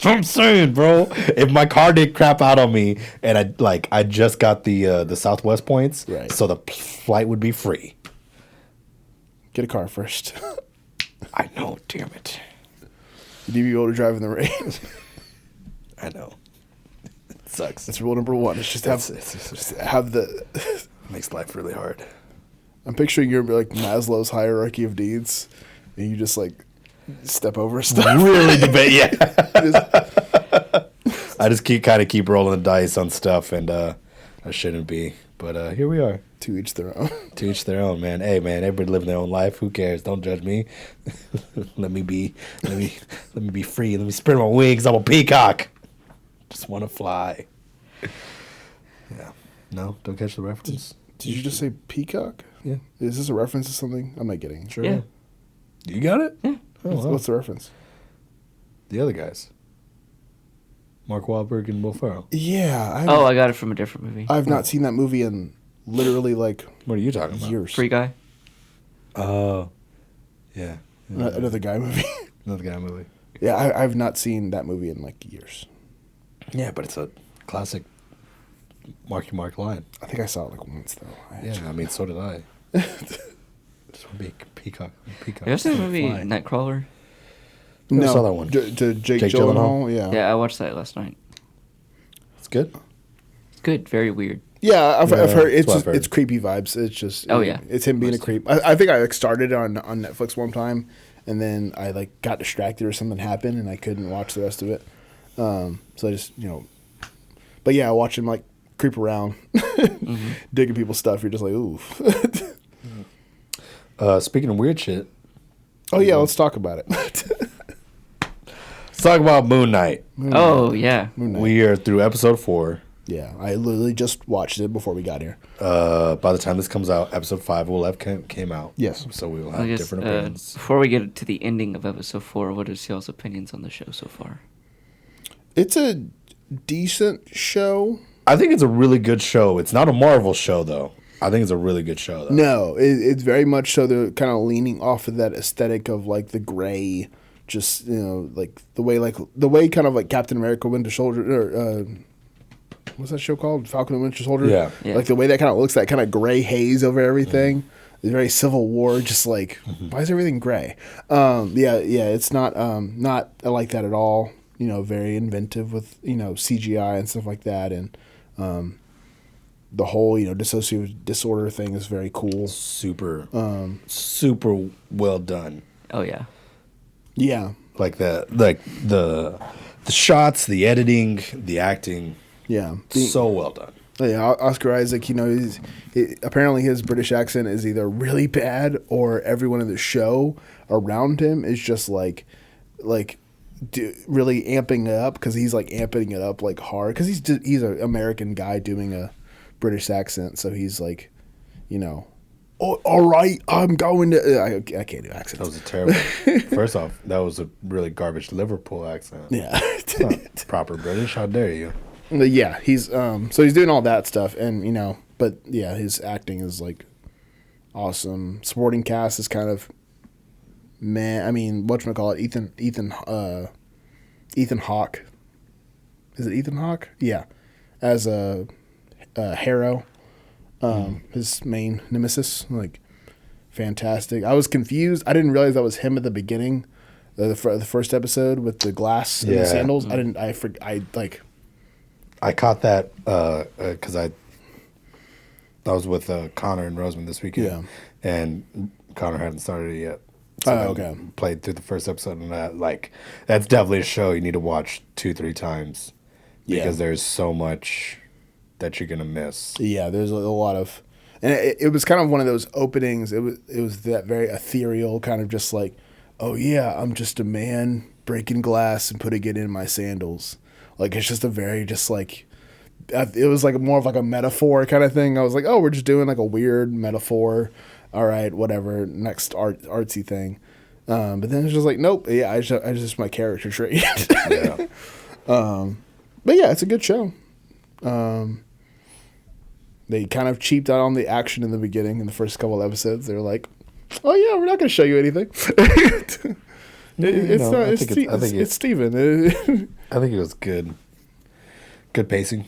what I'm saying, bro. If my car did crap out on me, and I just got the Southwest points, Right. so the flight would be free. Get a car first. I know, damn it. You need to be able to drive in the rain. I know. It sucks. That's rule number one. It's just have It's have the. makes life really hard. I'm picturing your like Maslow's hierarchy of needs, and you just like step over stuff. Really debate, yeah. Just- I just keep rolling the dice on stuff, and I shouldn't be, but here we are. to each their own. To each their own, man. Hey, man, everybody living their own life. Who cares? Don't judge me. Let me be free. Let me spread my wings. I'm a peacock. Just want to fly. Yeah. No, don't catch the reference. Did you just say peacock? Yeah. Is this a reference to something? I'm not getting. Sure. Yeah. You got it? Yeah. Oh, wow. What's the reference? The other guys. Mark Wahlberg and Will Ferrell. Yeah. Oh, I got it from a different movie. I've not seen that movie in literally like What are you talking about? years. Free Guy. Oh, yeah. Another guy movie. Another guy movie. Yeah, I've not seen that movie in like years. Yeah, but it's a classic Marky Mark line. I think I saw it like once though. Yeah, I mean, so did I. Just want to be a peacock. You ever seen the movie Nightcrawler? No, I saw that one. To Jake Jake Gyllenhaal. Gyllenhaal? Yeah. Yeah, I watched that last night. It's good. It's good. Very weird. Yeah, I've Yeah, heard that's it's what just I've heard. it's creepy vibes. It's just Oh, yeah. it's him being a creep. I think I like started on Netflix one time, and then I like got distracted or something happened, and I couldn't watch the rest of it. So I just but yeah, I watch him like creep around, digging people's stuff. You're just like, ooh. Speaking of weird shit, Oh yeah, let's talk about it. let's talk about Moon Knight. Oh yeah. We are through episode 4. Yeah, I literally just watched it before we got here. By the time this comes out, episode 5 will have came out. Yes. So we will I have guess different opinions. before we get to the ending of episode 4, what is y'all's opinions on the show so far? It's a decent show. I think it's a really good show. It's not a Marvel show, though. I think it's a really good show, though. No, it's very much so they're kind of leaning off of that aesthetic of like the gray, just like the way kind of like Captain America Winter Soldier or what's that show called? Falcon and Winter Soldier. Yeah. Yeah. Like the way that kind of looks, that kind of gray haze over everything. It's very Civil War. Just like why is everything gray? Yeah. It's not like that at all. Very inventive with CGI and stuff like that, and the whole dissociative disorder thing is very cool. Super well done. Oh yeah. Yeah, Like the shots, the editing, the acting, yeah. so well done. Yeah, Oscar Isaac. Apparently his British accent is either really bad or everyone in the show around him is just like really amping it up because he's like amping it up like hard because he's an American guy doing a British accent, so he's like, oh, all right, I'm going to. I can't do accents. That was a terrible. First off, that was a really garbage Liverpool accent. Yeah, It's not proper British. How dare you? But yeah, he's so he's doing all that stuff, and but yeah, his acting is like awesome. Supporting cast is kind of man. I mean, whatchamacallit, Ethan Hawke. Is it Ethan Hawke? Yeah, as a Harrow, his main nemesis. Like, fantastic. I was confused. I didn't realize that was him at the beginning, the first episode with the glass and the sandals. I caught that because I was with Connor and Roseman this weekend, and Connor hadn't started it yet. So okay. Played through the first episode, and that's definitely a show you need to watch 2-3 times because there's so much that you're gonna miss. Yeah, there's a lot of, and it was kind of one of those openings. It was that very ethereal kind of just like, oh yeah, I'm just a man breaking glass and putting it in my sandals. Like it's just a very just like, it was like more of like a metaphor kind of thing. I was like, oh, we're just doing like a weird metaphor. All right, whatever. Next artsy thing. But then it's just like, nope. Yeah, I just my character trait. Yeah. But yeah, it's a good show. They kind of cheaped out on the action in the beginning in the first couple of episodes. They were like, oh yeah, we're not going to show you anything. It's Steven. I think it was good. Good pacing.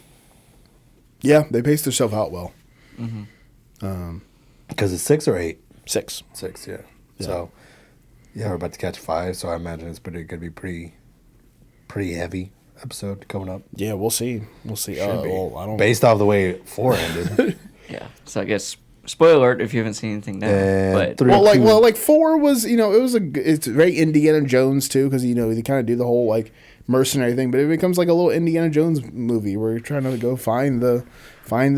Yeah, they paced themselves out well. Because it's 6 or 8? 6. 6, yeah. So, yeah, we're about to catch 5, so I imagine it's going to be pretty heavy episode coming up. Yeah, we'll see. We'll see. Should be. Well, I don't. Based off the way 4 ended. Yeah. So I guess spoiler alert if you haven't seen anything now. And But 3 like 4 was it's very Indiana Jones too because they kind of do the whole like mercenary thing, but it becomes like a little Indiana Jones movie where you're trying to go find the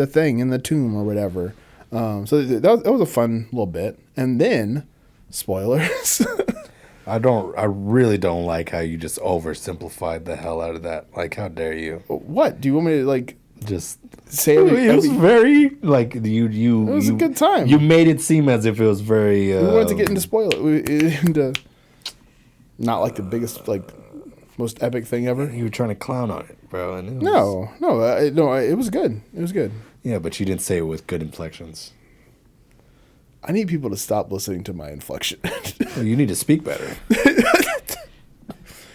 thing in the tomb or whatever. So that was a fun little bit, and then spoilers. I really don't like how you just oversimplified the hell out of that. Like, how dare you? What do you want me to like? Just say it was very like you. It was a good time. You made it seem as if it was very. We wanted to get into spoiler into not like the biggest like most epic thing ever. You were trying to clown on it, bro. And it was, No, it was good. It was good. Yeah, but you didn't say it with good inflections. I need people to stop listening to my inflection. Well, you need to speak better.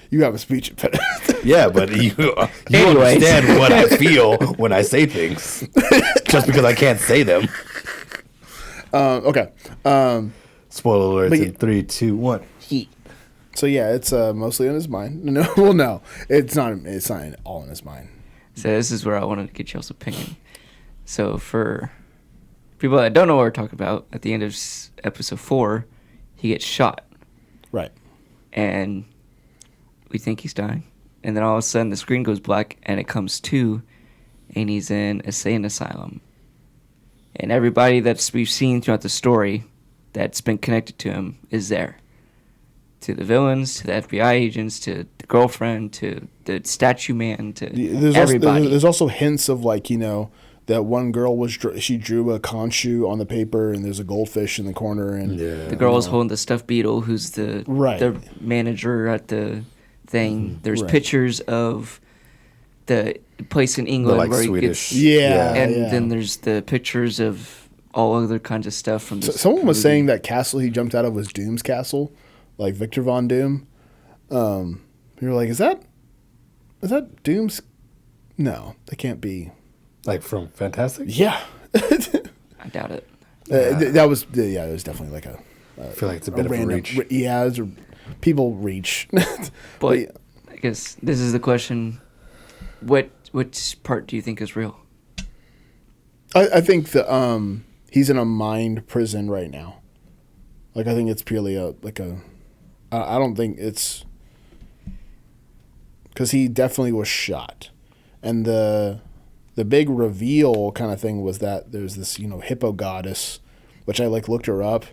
You have a speech impediment. Yeah, but you Anyways. understand what I feel when I say things. Just because I can't say them. Okay. Spoiler alerts But in 3, 2, 1. So yeah, it's mostly on his mind. No, it's not. It's not all in his mind. So this is where I wanted to get y'all's opinion. So for people that don't know what we're talking about, at the end of episode 4, he gets shot, Right. and we think he's dying. And then all of a sudden the screen goes black, and it comes to, and he's in a sane asylum. And everybody we've seen throughout the story that's been connected to him is there. To the villains, to the FBI agents, to the girlfriend, to the statue man, to everybody. There's also hints of that one girl she drew a Khonshu on the paper, and there's a goldfish in the corner, and The girl is holding the stuffed beetle, who's the manager at the thing. Mm-hmm. There's Right. pictures of the place in England like, where Swedish. he gets, Yeah. and then there's the pictures of all other kinds of stuff from. Someone was saying that castle he jumped out of was Doom's castle, like Victor Von Doom. We were like, is that Doom's? No, that can't be. Like from Fantastic? Yeah. I doubt it. That was it was definitely like I feel like it's a bit of a reach. People reach. But I guess this is the question: which part do you think is real? I think that he's in a mind prison right now. Like, I think it's purely I don't think it's because he definitely was shot, and the big reveal kind of thing was that there's this hippo goddess, which I looked her up,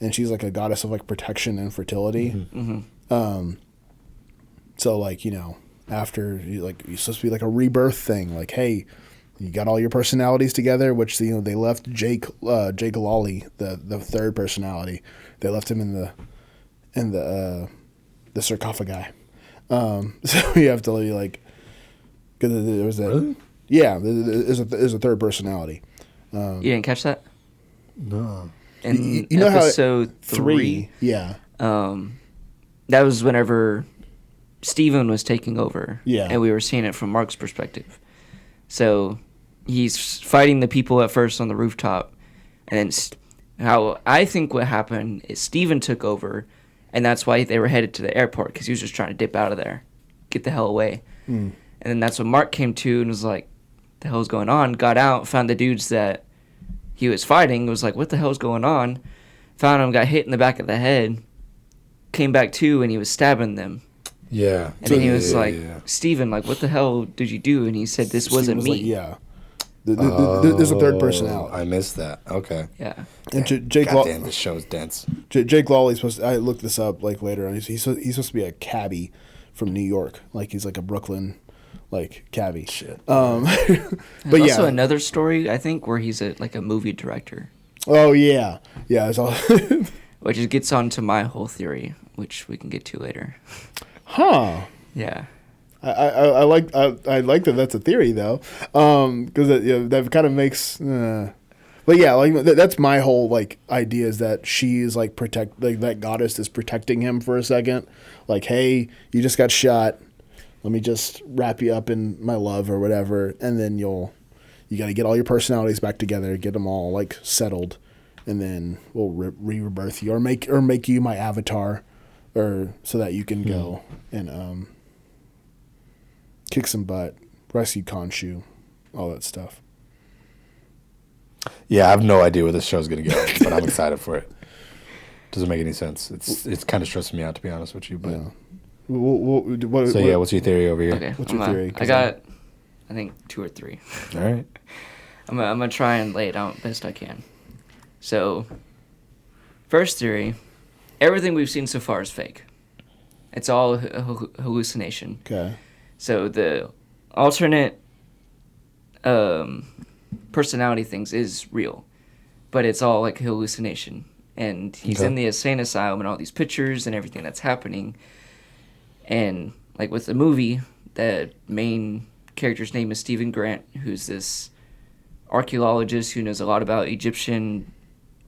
and she's like a goddess of protection and fertility. Mm-hmm. So after you're supposed to be a rebirth thing, hey, you got all your personalities together, which they left Jake Lawley, the third personality, they left him in the sarcophagi. So you have to because there was that. Really? Yeah, there's a third personality. You didn't catch that? No. In you know episode how 3, yeah, that was whenever Steven was taking over. Yeah. And we were seeing it from Mark's perspective. So he's fighting the people at first on the rooftop. And then how I think what happened is Steven took over. And that's why they were headed to the airport, because he was just trying to dip out of there. Get the hell away. And then that's when Mark came to and was like, the hell's going on? Got out, found the dudes that he was fighting, was like, what the hell's going on? Found him, got hit in the back of the head, came back to, and he was stabbing them. Yeah. And then he was like, Steven, what the hell did you do? And he said, this wasn't me. Yeah. There's a third personality. I missed that. Okay. Yeah. And Jake Goddamn, this show's dense. Jake Lawley's supposed to, I looked this up later on. He's supposed to be a cabbie from New York. He's a Brooklyn cabbie. Shit. But There's yeah. also another story, I think, where he's a movie director. Oh yeah. Yeah, it's all Which just gets on to my whole theory, which we can get to later. Huh. Yeah. I like that that's a theory though, because that kind of makes. But yeah, that's my whole idea is that she's that goddess is protecting him for a second, hey, you just got shot, let me just wrap you up in my love or whatever, and then you got to get all your personalities back together, get them all settled, and then we'll rebirth you or make you my avatar, or so that you can go and kick some butt, rescue Khonshu, all that stuff. Yeah, I have no idea where this show's gonna go, but I'm excited for it. Doesn't make any sense. It's kind of stressing me out, to be honest with you. But Yeah. What's your theory over here? Okay. What's your theory? I got, I think, 2 or 3. All right. I'm gonna try and lay it out best I can. So, first theory, everything we've seen so far is fake. It's all a hallucination. Okay. So the alternate personality things is real, but it's all hallucination. And he's in the insane asylum and all these pictures and everything that's happening. And like with the movie, the main character's name is Stephen Grant, who's this archaeologist who knows a lot about Egyptian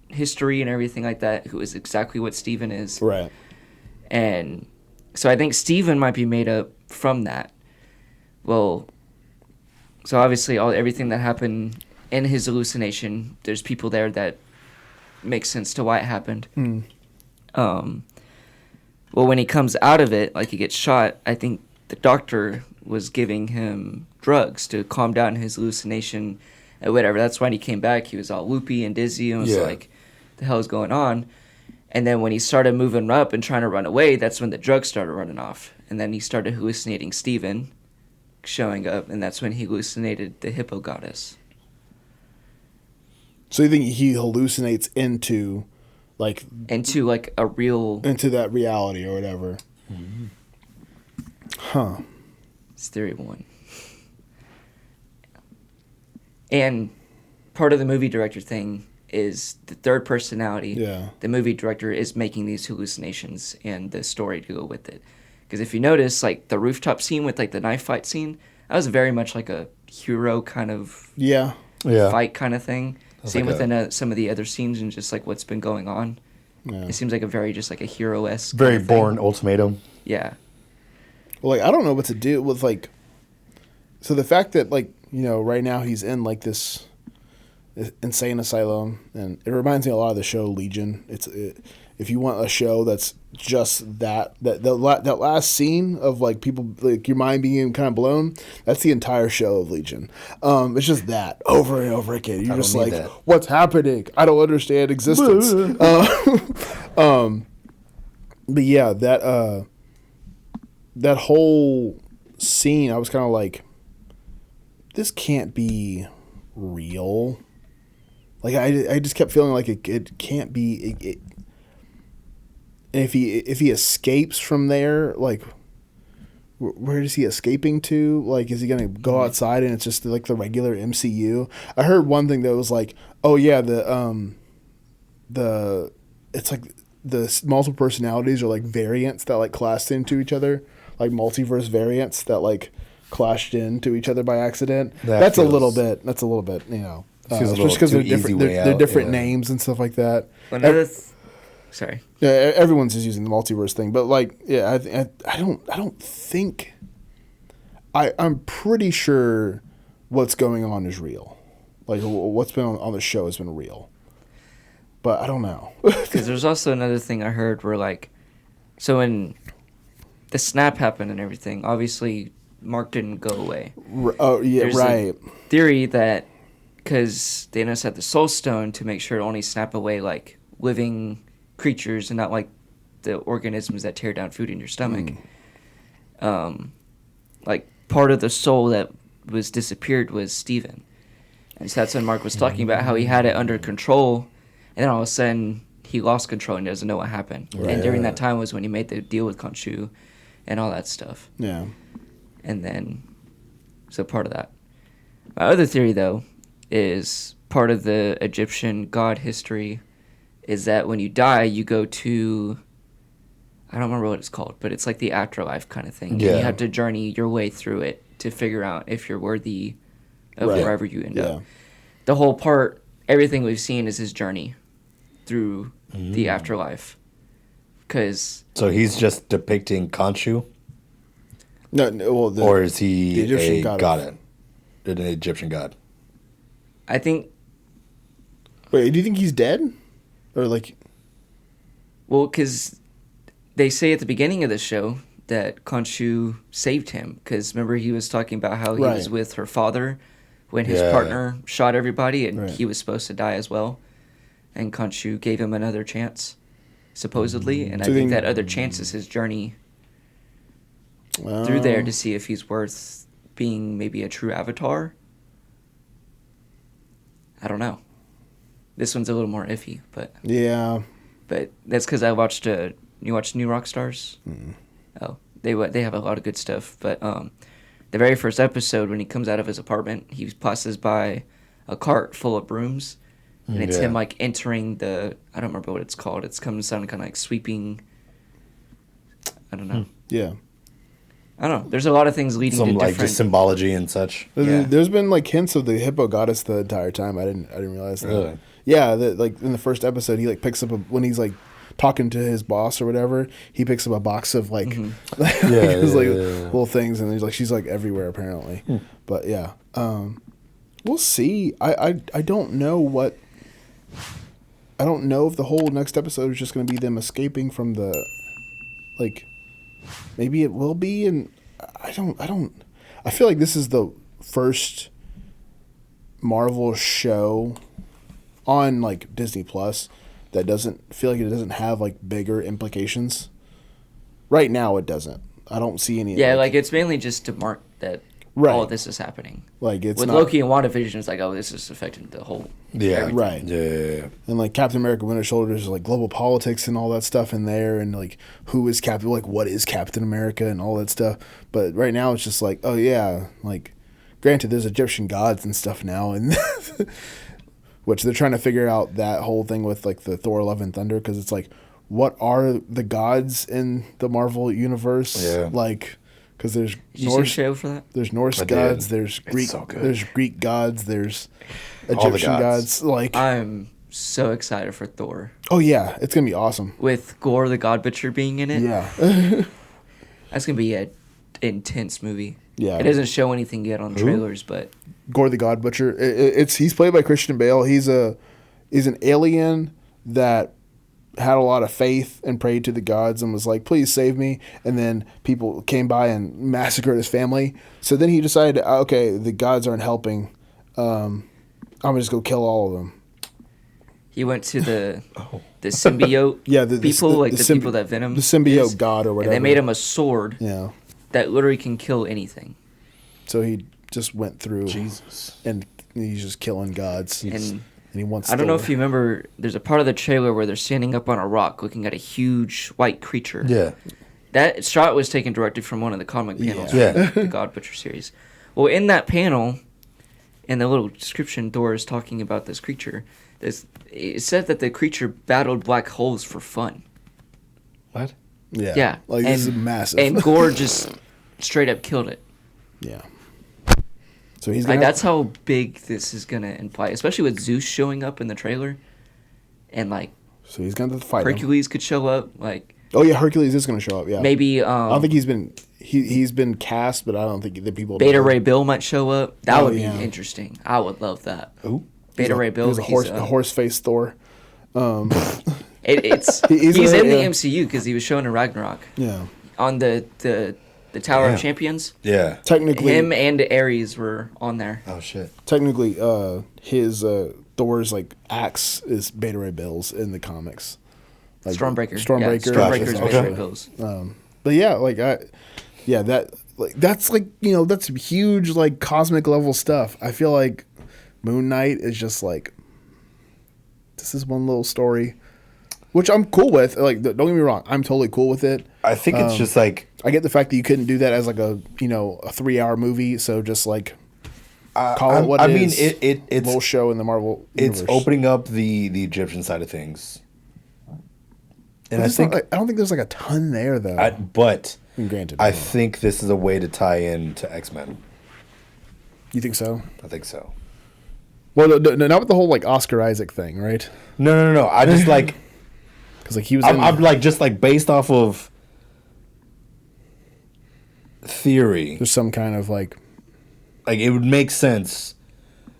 history and everything like that, who is exactly what Stephen is. Right. And so I think Stephen might be made up from that. Well, so obviously everything that happened in his hallucination, there's people there that make sense to why it happened. Well, when he comes out of it, like he gets shot, I think the doctor was giving him drugs to calm down his hallucination and whatever. That's why he came back. He was all loopy and dizzy and was like, the hell is going on? And then when he started moving up and trying to run away, that's when the drugs started running off. And then he started hallucinating Stephen showing up, and that's when he hallucinated the hippo goddess. So you think he hallucinates into a real... into that reality or whatever. Mm-hmm. Huh. It's theory one. And part of the movie director thing is the third personality. Yeah. The movie director is making these hallucinations and the story to go with it. Because if you notice, like, the rooftop scene with, like, the knife fight scene, that was very much like a hero kind of fight kind of thing. Same like with some of the other scenes and just, like, what's been going on. Yeah. It seems like a very, just, like, a hero-esque Very kind of thing. Bourne Ultimatum. Yeah. Well, like, I don't know what to do with, like... So the fact that, like, you know, right now he's in, like, this insane asylum, and it reminds me a lot of the show Legion. If you want a show that's just that last scene of, like, people, like, your mind being kind of blown, that's the entire show of Legion. It's just that over and over again. You're just like, what's happening? I don't understand existence. But yeah, that whole scene, I was kind of like, this can't be real. Like, I just kept feeling like it can't be. And if he escapes from there, like, where is he escaping to? Like, is he gonna go outside and it's just like the regular MCU? I heard one thing that was like, oh yeah, it's like the multiple personalities are like variants that like clashed into each other, like multiverse variants that like clashed into each other by accident. That's a little bit, you know, especially because they're different. They're different names and stuff like that. Sorry. Yeah, everyone's just using the multiverse thing, but like, yeah, I don't think. I'm pretty sure what's going on is real. Like, what's been on the show has been real. But I don't know. Because there's also another thing I heard where, like, so when the snap happened and everything, obviously Mark didn't go away. Oh, yeah, There's right. a theory that because they just had the soul stone to make sure to only snap away, like, living creatures and not, like, the organisms that tear down food in your stomach. Like, part of the soul that was disappeared was Stephen. And so that's when Mark was talking about how he had it under control, and then all of a sudden he lost control and doesn't know what happened. Right. And during that time was when he made the deal with Khonshu and all that stuff. Yeah. And then, so part of that. My other theory, though, is part of the Egyptian god history is that when you die, you go to, I don't remember what it's called, but it's like the afterlife kind of thing. Yeah. And you have to journey your way through it to figure out if you're worthy of wherever you end up. The whole part, everything we've seen is his journey through the afterlife. So he's just depicting Khonshu? No, well, or is he the Egyptian god? An Egyptian god? I think... Wait, do you think he's dead? Or like... Well, because they say at the beginning of the show that Khonshu saved him. Because remember he was talking about how he was with her father when his partner shot everybody and he was supposed to die as well. And Khonshu gave him another chance, supposedly. And I think that other chance is his journey through there to see if he's worth being maybe a true avatar. I don't know. This one's a little more iffy, but... Yeah. But that's because I watched... you watched New Rockstars? Oh, they have a lot of good stuff. But the very first episode, when he comes out of his apartment, he passes by a cart full of brooms. And it's him, like, entering the... I don't remember what it's called. It's coming to sound kind of like sweeping... I don't know. Yeah. I don't know. There's a lot of things leading Some to like different. just symbology and such. Yeah. There's been like hints of the hippo goddess the entire time. I didn't realize that. Really? Yeah, like in the first episode, he like picks up when he's like talking to his boss or whatever. He picks up a box of like, little things, and he's like, she's like everywhere apparently. But yeah, we'll see. I don't know what. I don't know if the whole next episode is just going to be them escaping from the, like. Maybe it will be, and I feel like this is the first Marvel show on like Disney Plus that doesn't feel like it doesn't have like bigger implications. Right now, it doesn't. I don't see any. Yeah, like it's mainly just to mark that all of this is happening. Like it's with not, Loki and WandaVision, it's like, oh, this is affecting the whole. Yeah. everything. right. Yeah. And like Captain America: Winter Soldier, there's like global politics and all that stuff in there, and like who is Captain, like what is Captain America and all that stuff. But right now it's just like, oh yeah, like granted there's Egyptian gods and stuff now, and which they're trying to figure out that whole thing with like the Thor: Love and Thunder, because it's like, what are the gods in the Marvel universe? Yeah. Like, because there's Did you see a Norse. show for that? There's Norse I did. gods. There's Greek. so good. There's Greek gods. There's the Egyptian gods. gods. Like, I'm so excited for Thor oh yeah, it's gonna be awesome. with Gore the God Butcher being in it. Yeah, That's gonna be an intense movie. yeah. It doesn't show anything yet on trailers, but Gore the God Butcher. He's played by Christian Bale. He's an alien that had a lot of faith and prayed to the gods and was like, please save me. And then people came by and massacred his family. So then he decided, okay, the gods aren't helping. I'm gonna just go kill all of them. he went to the symbiote Yeah, people, like the people that Venom the symbiote is, god or whatever. and they made him a sword Yeah. that literally can kill anything. So he just went through Jesus. and he's just killing gods. And he wants. I don't know if you remember, there's a part of the trailer where they're standing up on a rock looking at a huge white creature. Yeah. That shot was taken directly from one of the comic panels Yeah. from the God Butcher series. Well, in that panel, in the little description, Thor is talking about this creature. It said that the creature battled black holes for fun. What? Yeah. Yeah. Like this is massive. And Gore just straight up killed it. yeah. So he's Like, gonna. that's how big this is going to imply, especially with Zeus showing up in the trailer. And, like, So he's gonna fight him. Hercules could show up. Like, Oh yeah, Hercules is gonna show up. Yeah. maybe I don't think he's been cast, but I don't think the people. Beta know. Ray Bill might show up. That Oh, would be yeah. interesting. I would love that. Who? Beta Ray Bill. He's a horse face Thor. It's He's he's in in it, the yeah. MCU because he was shown in Ragnarok Yeah. on the Tower Damn. of Champions. Yeah. Technically, Him and Ares were on there. Oh shit. his Thor's like axe is Beta Ray Bill's in the comics. Like, Stormbreaker. Stormbreaker. Yeah, Stormbreaker's Gotcha. Beta Okay. Ray Bill's. But yeah, that's like that's huge like cosmic level stuff. I feel like Moon Knight is just like this is one little story, which I'm cool with. Like, don't get me wrong, I'm totally cool with it. I think it's just like I get the fact that you couldn't do that as like a 3-hour movie, so just like call it what I it mean, is. it's Little show in the Marvel it's universe. opening up the Egyptian side of things. And I It's think not, like, I don't think there's like a ton there though. but Granted, I think this is a way to tie in to X-Men. you think so? I think so. Well, no, not with the whole like Oscar Isaac thing, right? No. I just like Because like he was. I'm like just like based off of theory. there's some kind of like Like it would make sense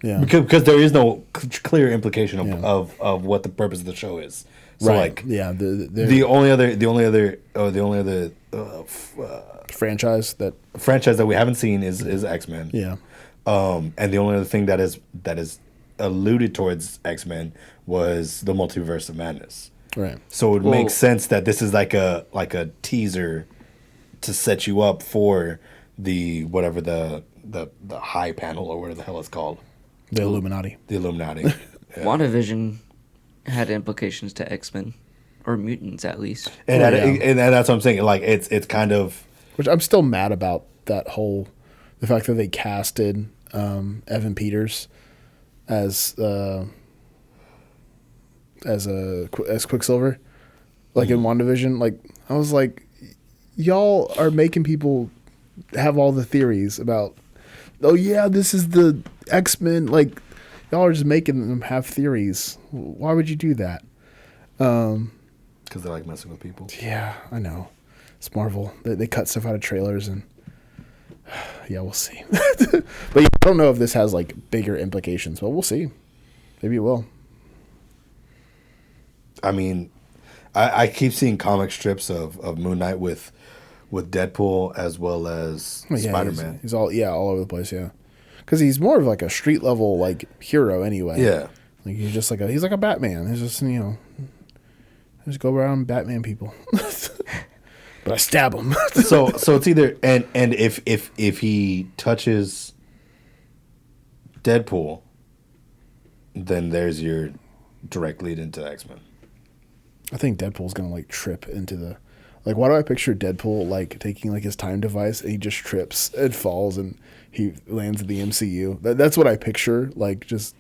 yeah. because there is no clear implication of, Yeah. of what the purpose of the show is. So right. like yeah. the only other franchise that franchise that we haven't seen is X-Men. yeah. And the only other thing that is alluded towards X-Men was the Multiverse of Madness. Right. So it would Well- make sense that this is like a teaser to set you up for the whatever the high panel or whatever the hell it's called, The Illuminati. the Illuminati. WandaVision had implications to X-Men or mutants at least. And, Oh, that, yeah. and that's what I'm saying. Like it's kind of Which I'm still mad about the fact that they casted Evan Peters as Quicksilver, like in WandaVision. Like I was like, y'all are making people have all the theories about, oh yeah, this is the X-Men. Like, y'all are just making them have theories. Why would you do that? Because they like messing with people. Yeah, I know. It's Marvel. They cut stuff out of trailers and yeah, we'll see. But yeah, I don't know if this has like bigger implications, but we'll see. Maybe it will. I mean, I keep seeing comic strips of Moon Knight with Deadpool as well as Spider-Man. He's all over the place, yeah. Because he's more of like a street level like hero anyway. Yeah, like he's like a Batman. He's just just go around Batman people. But I stab him. so it's either and if he touches Deadpool, then there's your direct lead into X-Men. I think Deadpool's gonna like trip into the, like, why do I picture Deadpool like taking like his time device and he just trips and falls and he lands in the MCU? That's what I picture. Like, just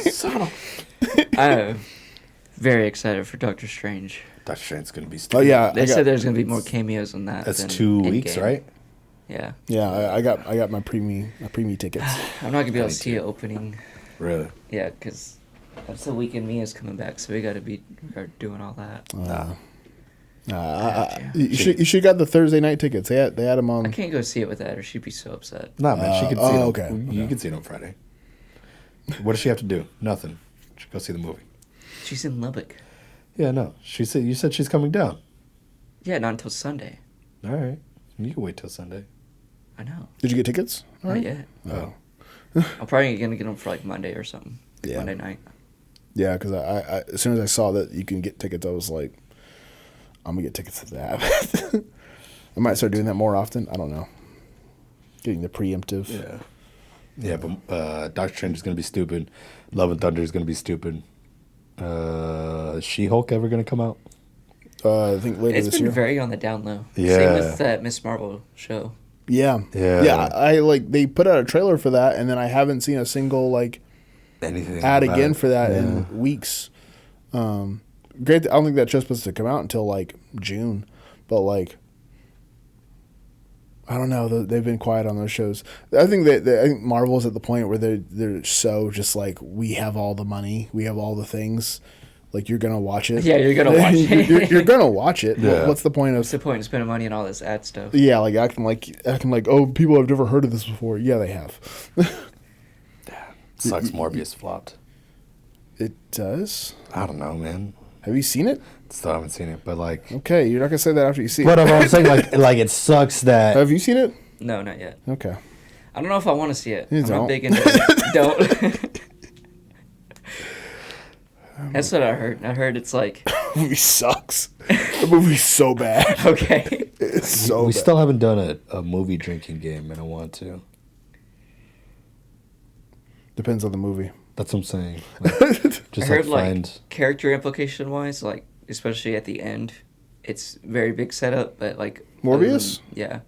Son of I'm very excited for Doctor Strange. Doctor Strange's gonna be oh stupid. yeah, They said there's gonna be more cameos in that. That's than 2 weeks, Endgame. right? Yeah. yeah. I got my preemie tickets. I'm not gonna be able to Me see too. it opening. Really? Yeah, because that's the weekend Mia's coming back, so we gotta be doing all that. You should have got the Thursday night tickets. They had them on. I can't go see it with that, or she'd be so upset. Nah, man. She can see it. okay. You can see it on Friday. What does she have to do? Nothing. She go see the movie. She's in Lubbock. Yeah, no. You said she's coming down. Yeah, not until Sunday. All right. You can wait till Sunday. I know. Did you get tickets? All Not right. yet. Oh. I'm probably gonna get them for like Monday or something. Yeah. Monday night. Yeah, because I as soon as I saw that you can get tickets, I was like, I'm gonna get tickets to that. I might start doing that more often. I don't know. Getting the preemptive. Yeah. Yeah, but Doctor Strange is going to be stupid. Love and Thunder is going to be stupid. Is She-Hulk ever going to come out? I think later It's this been year. very on the down low. Yeah. Same with that Miss Marvel show. Yeah. Yeah. I like they put out a trailer for that, and then I haven't seen a single like Anything ad about again it. for that Yeah. in weeks. Great. I don't think that show's supposed to come out until like June, but like I don't know. They've been quiet on those shows. I think I think Marvel's at the point where they're so just like, we have all the money, we have all the things. Like, you're gonna watch it. Yeah, you're gonna watch it. you're gonna watch it. Yeah. What's the point of? What's the point of spending money on all this ad stuff? Yeah, like acting like, oh, people have never heard of this before. Yeah, they have. Sucks Morbius flopped. It does. I don't know, man. Have you seen it? Still haven't seen it, but like. Okay, you're not gonna say that after you see But it. I'm saying like it sucks that. Have you seen it? No, not yet. Okay. I don't know if I want to see it. You I'm don't. not big into it. Don't. That's what I heard. I heard it's like, The movie sucks. The movie's so bad. okay. It's so we bad. still haven't done a movie drinking game, and I want to. Depends on the movie. That's what I'm saying. Like, I just heard like like find. character implication wise, like especially at the end, it's very big setup, but like Morbius? Yeah.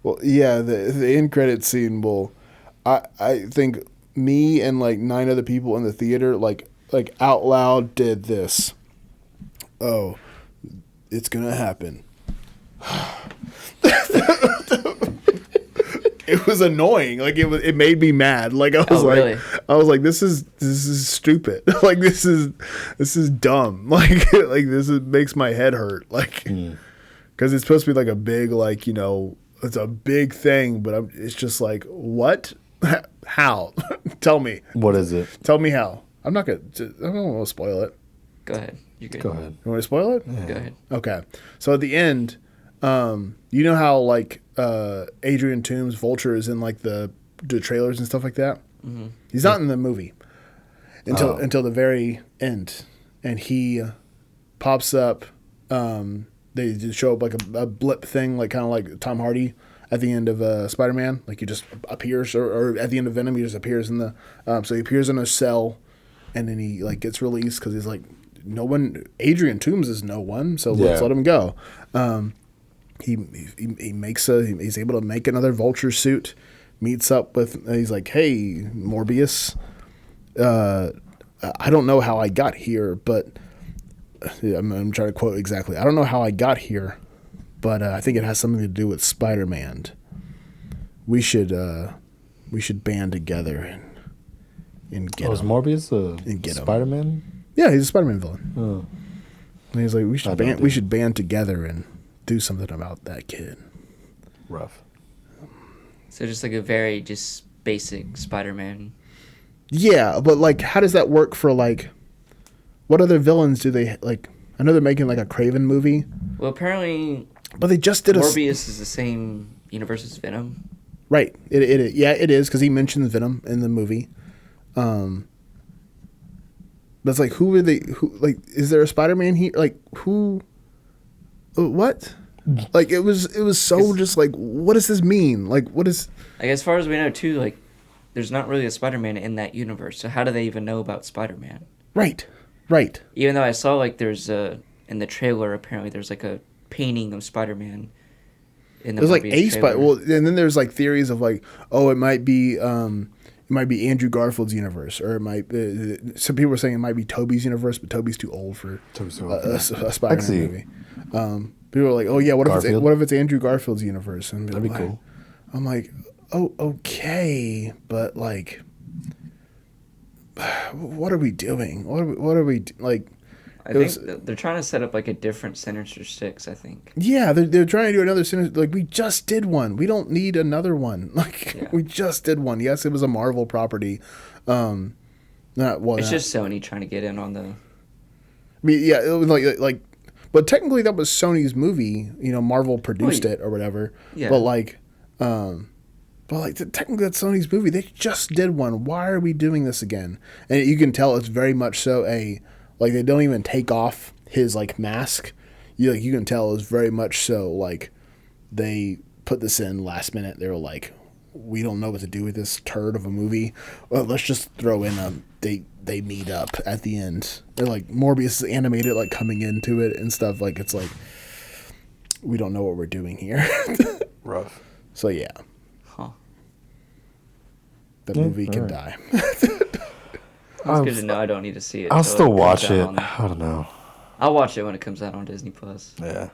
Well, yeah, the end credit scene will. I think me and like 9 other people in the theater like out loud did this. Oh, it's gonna happen. It was annoying. Like it made me mad. Like I was really? I was like, this is stupid. Like this is dumb. Like makes my head hurt. Like because it's supposed to be like a big like it's a big thing, but it's just like, what? How? Tell me. What is it? Tell me how. I don't want to spoil it. Go ahead. You're good. Go ahead. You want to spoil it? Go ahead. Okay. So at the end, you know how like Adrian Toomes Vulture is in like the trailers and stuff like that? Mm-hmm. He's not in the movie until the very end, and he pops up. They just show up like a blip thing, like kind of like Tom Hardy at the end of Spider-Man. Like he just appears, or at the end of Venom, he just appears in the. So he appears in a cell, and then he like gets released because he's like, no one. Adrian Toomes is no one, so let's let him go. He he's able to make another Vulture suit. Meets up with. He's like, hey, Morbius. I don't know how I got here, but I'm trying to quote exactly. I don't know how I got here, but I think it has something to do with Spider-Man. We should band together and get is him. Morbius And get him. Spider-Man? Yeah, he's a Spider-Man villain. Oh. And he's like, we should I don't we should band together and do something about that kid. Rough. So just like a very just basic Spider-Man. Yeah, but like, how does that work for like, what other villains do they like? I know they're making like a Craven movie. Well, apparently, but they just did Morbius is the same universe as Venom. Right. It is because he mentions Venom in the movie. But it's like, who are they? Who like? Is there a Spider-Man here? Like who? What? Like it was so just like, what does this mean? Like what is? Like as far as we know, too, like there's not really a Spider-Man in that universe. So how do they even know about Spider-Man? Right. Even though I saw like there's in the trailer apparently there's like a painting of Spider-Man. There's like a Spider. Well, and then there's like theories of like, oh, it might be Andrew Garfield's universe, or it might. Some people are saying it might be Tobey's universe, but Tobey's too old for a Spider-Man movie. People are like, oh yeah, what if it's Andrew Garfield's universe? And that'd be cool. I'm like, oh okay, but like, what are we doing? What are we like? I think they're trying to set up like a different Sinister Six, I think. Yeah, they're trying to do another Sinister. Like, we just did one. We don't need another one. Like, yeah. We just did one. Yes, it was a Marvel property. It's just Sony trying to get in on the. I mean, yeah, it was like, but technically that was Sony's movie. You know, Marvel produced it or whatever. Yeah. But technically that's Sony's movie. They just did one. Why are we doing this again? And you can tell it's very much so like they don't even take off his like mask. You can tell it's very much so like they put this in last minute. They were like, we don't know what to do with this turd of a movie. Well, let's just throw in they meet up at the end. They're like Morbius is animated like coming into it and stuff. Like it's like we don't know what we're doing here. Rough. So yeah. Huh. The movie can die. It's good to know I don't need to see it. I'll still watch it. I don't know. I'll watch it when it comes out on Disney Plus. Yeah.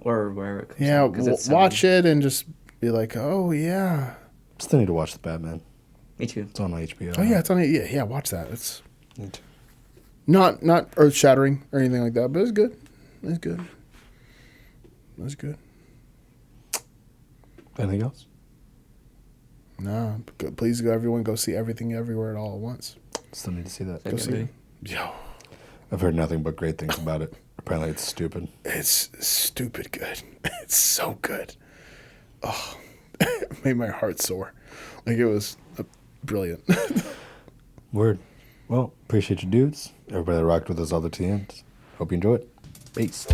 Or wherever it comes out. Yeah, watch it and just be like, oh yeah. Still need to watch the Batman. Me too. It's on HBO. Oh yeah, it's on. Yeah. Watch that. It's not earth shattering or anything like that, but it's good. It's good. It's good. Anything else? No. Please go. Everyone, go see Everything Everywhere All at Once. Still need to see that. Go see it. Yo. I've heard nothing but great things about it. Apparently it's stupid. It's stupid good. It's so good. Oh, it made my heart sore. Like it was brilliant. Word. Well, appreciate you dudes. Everybody that rocked with us all the TNs. Hope you enjoy it. Peace.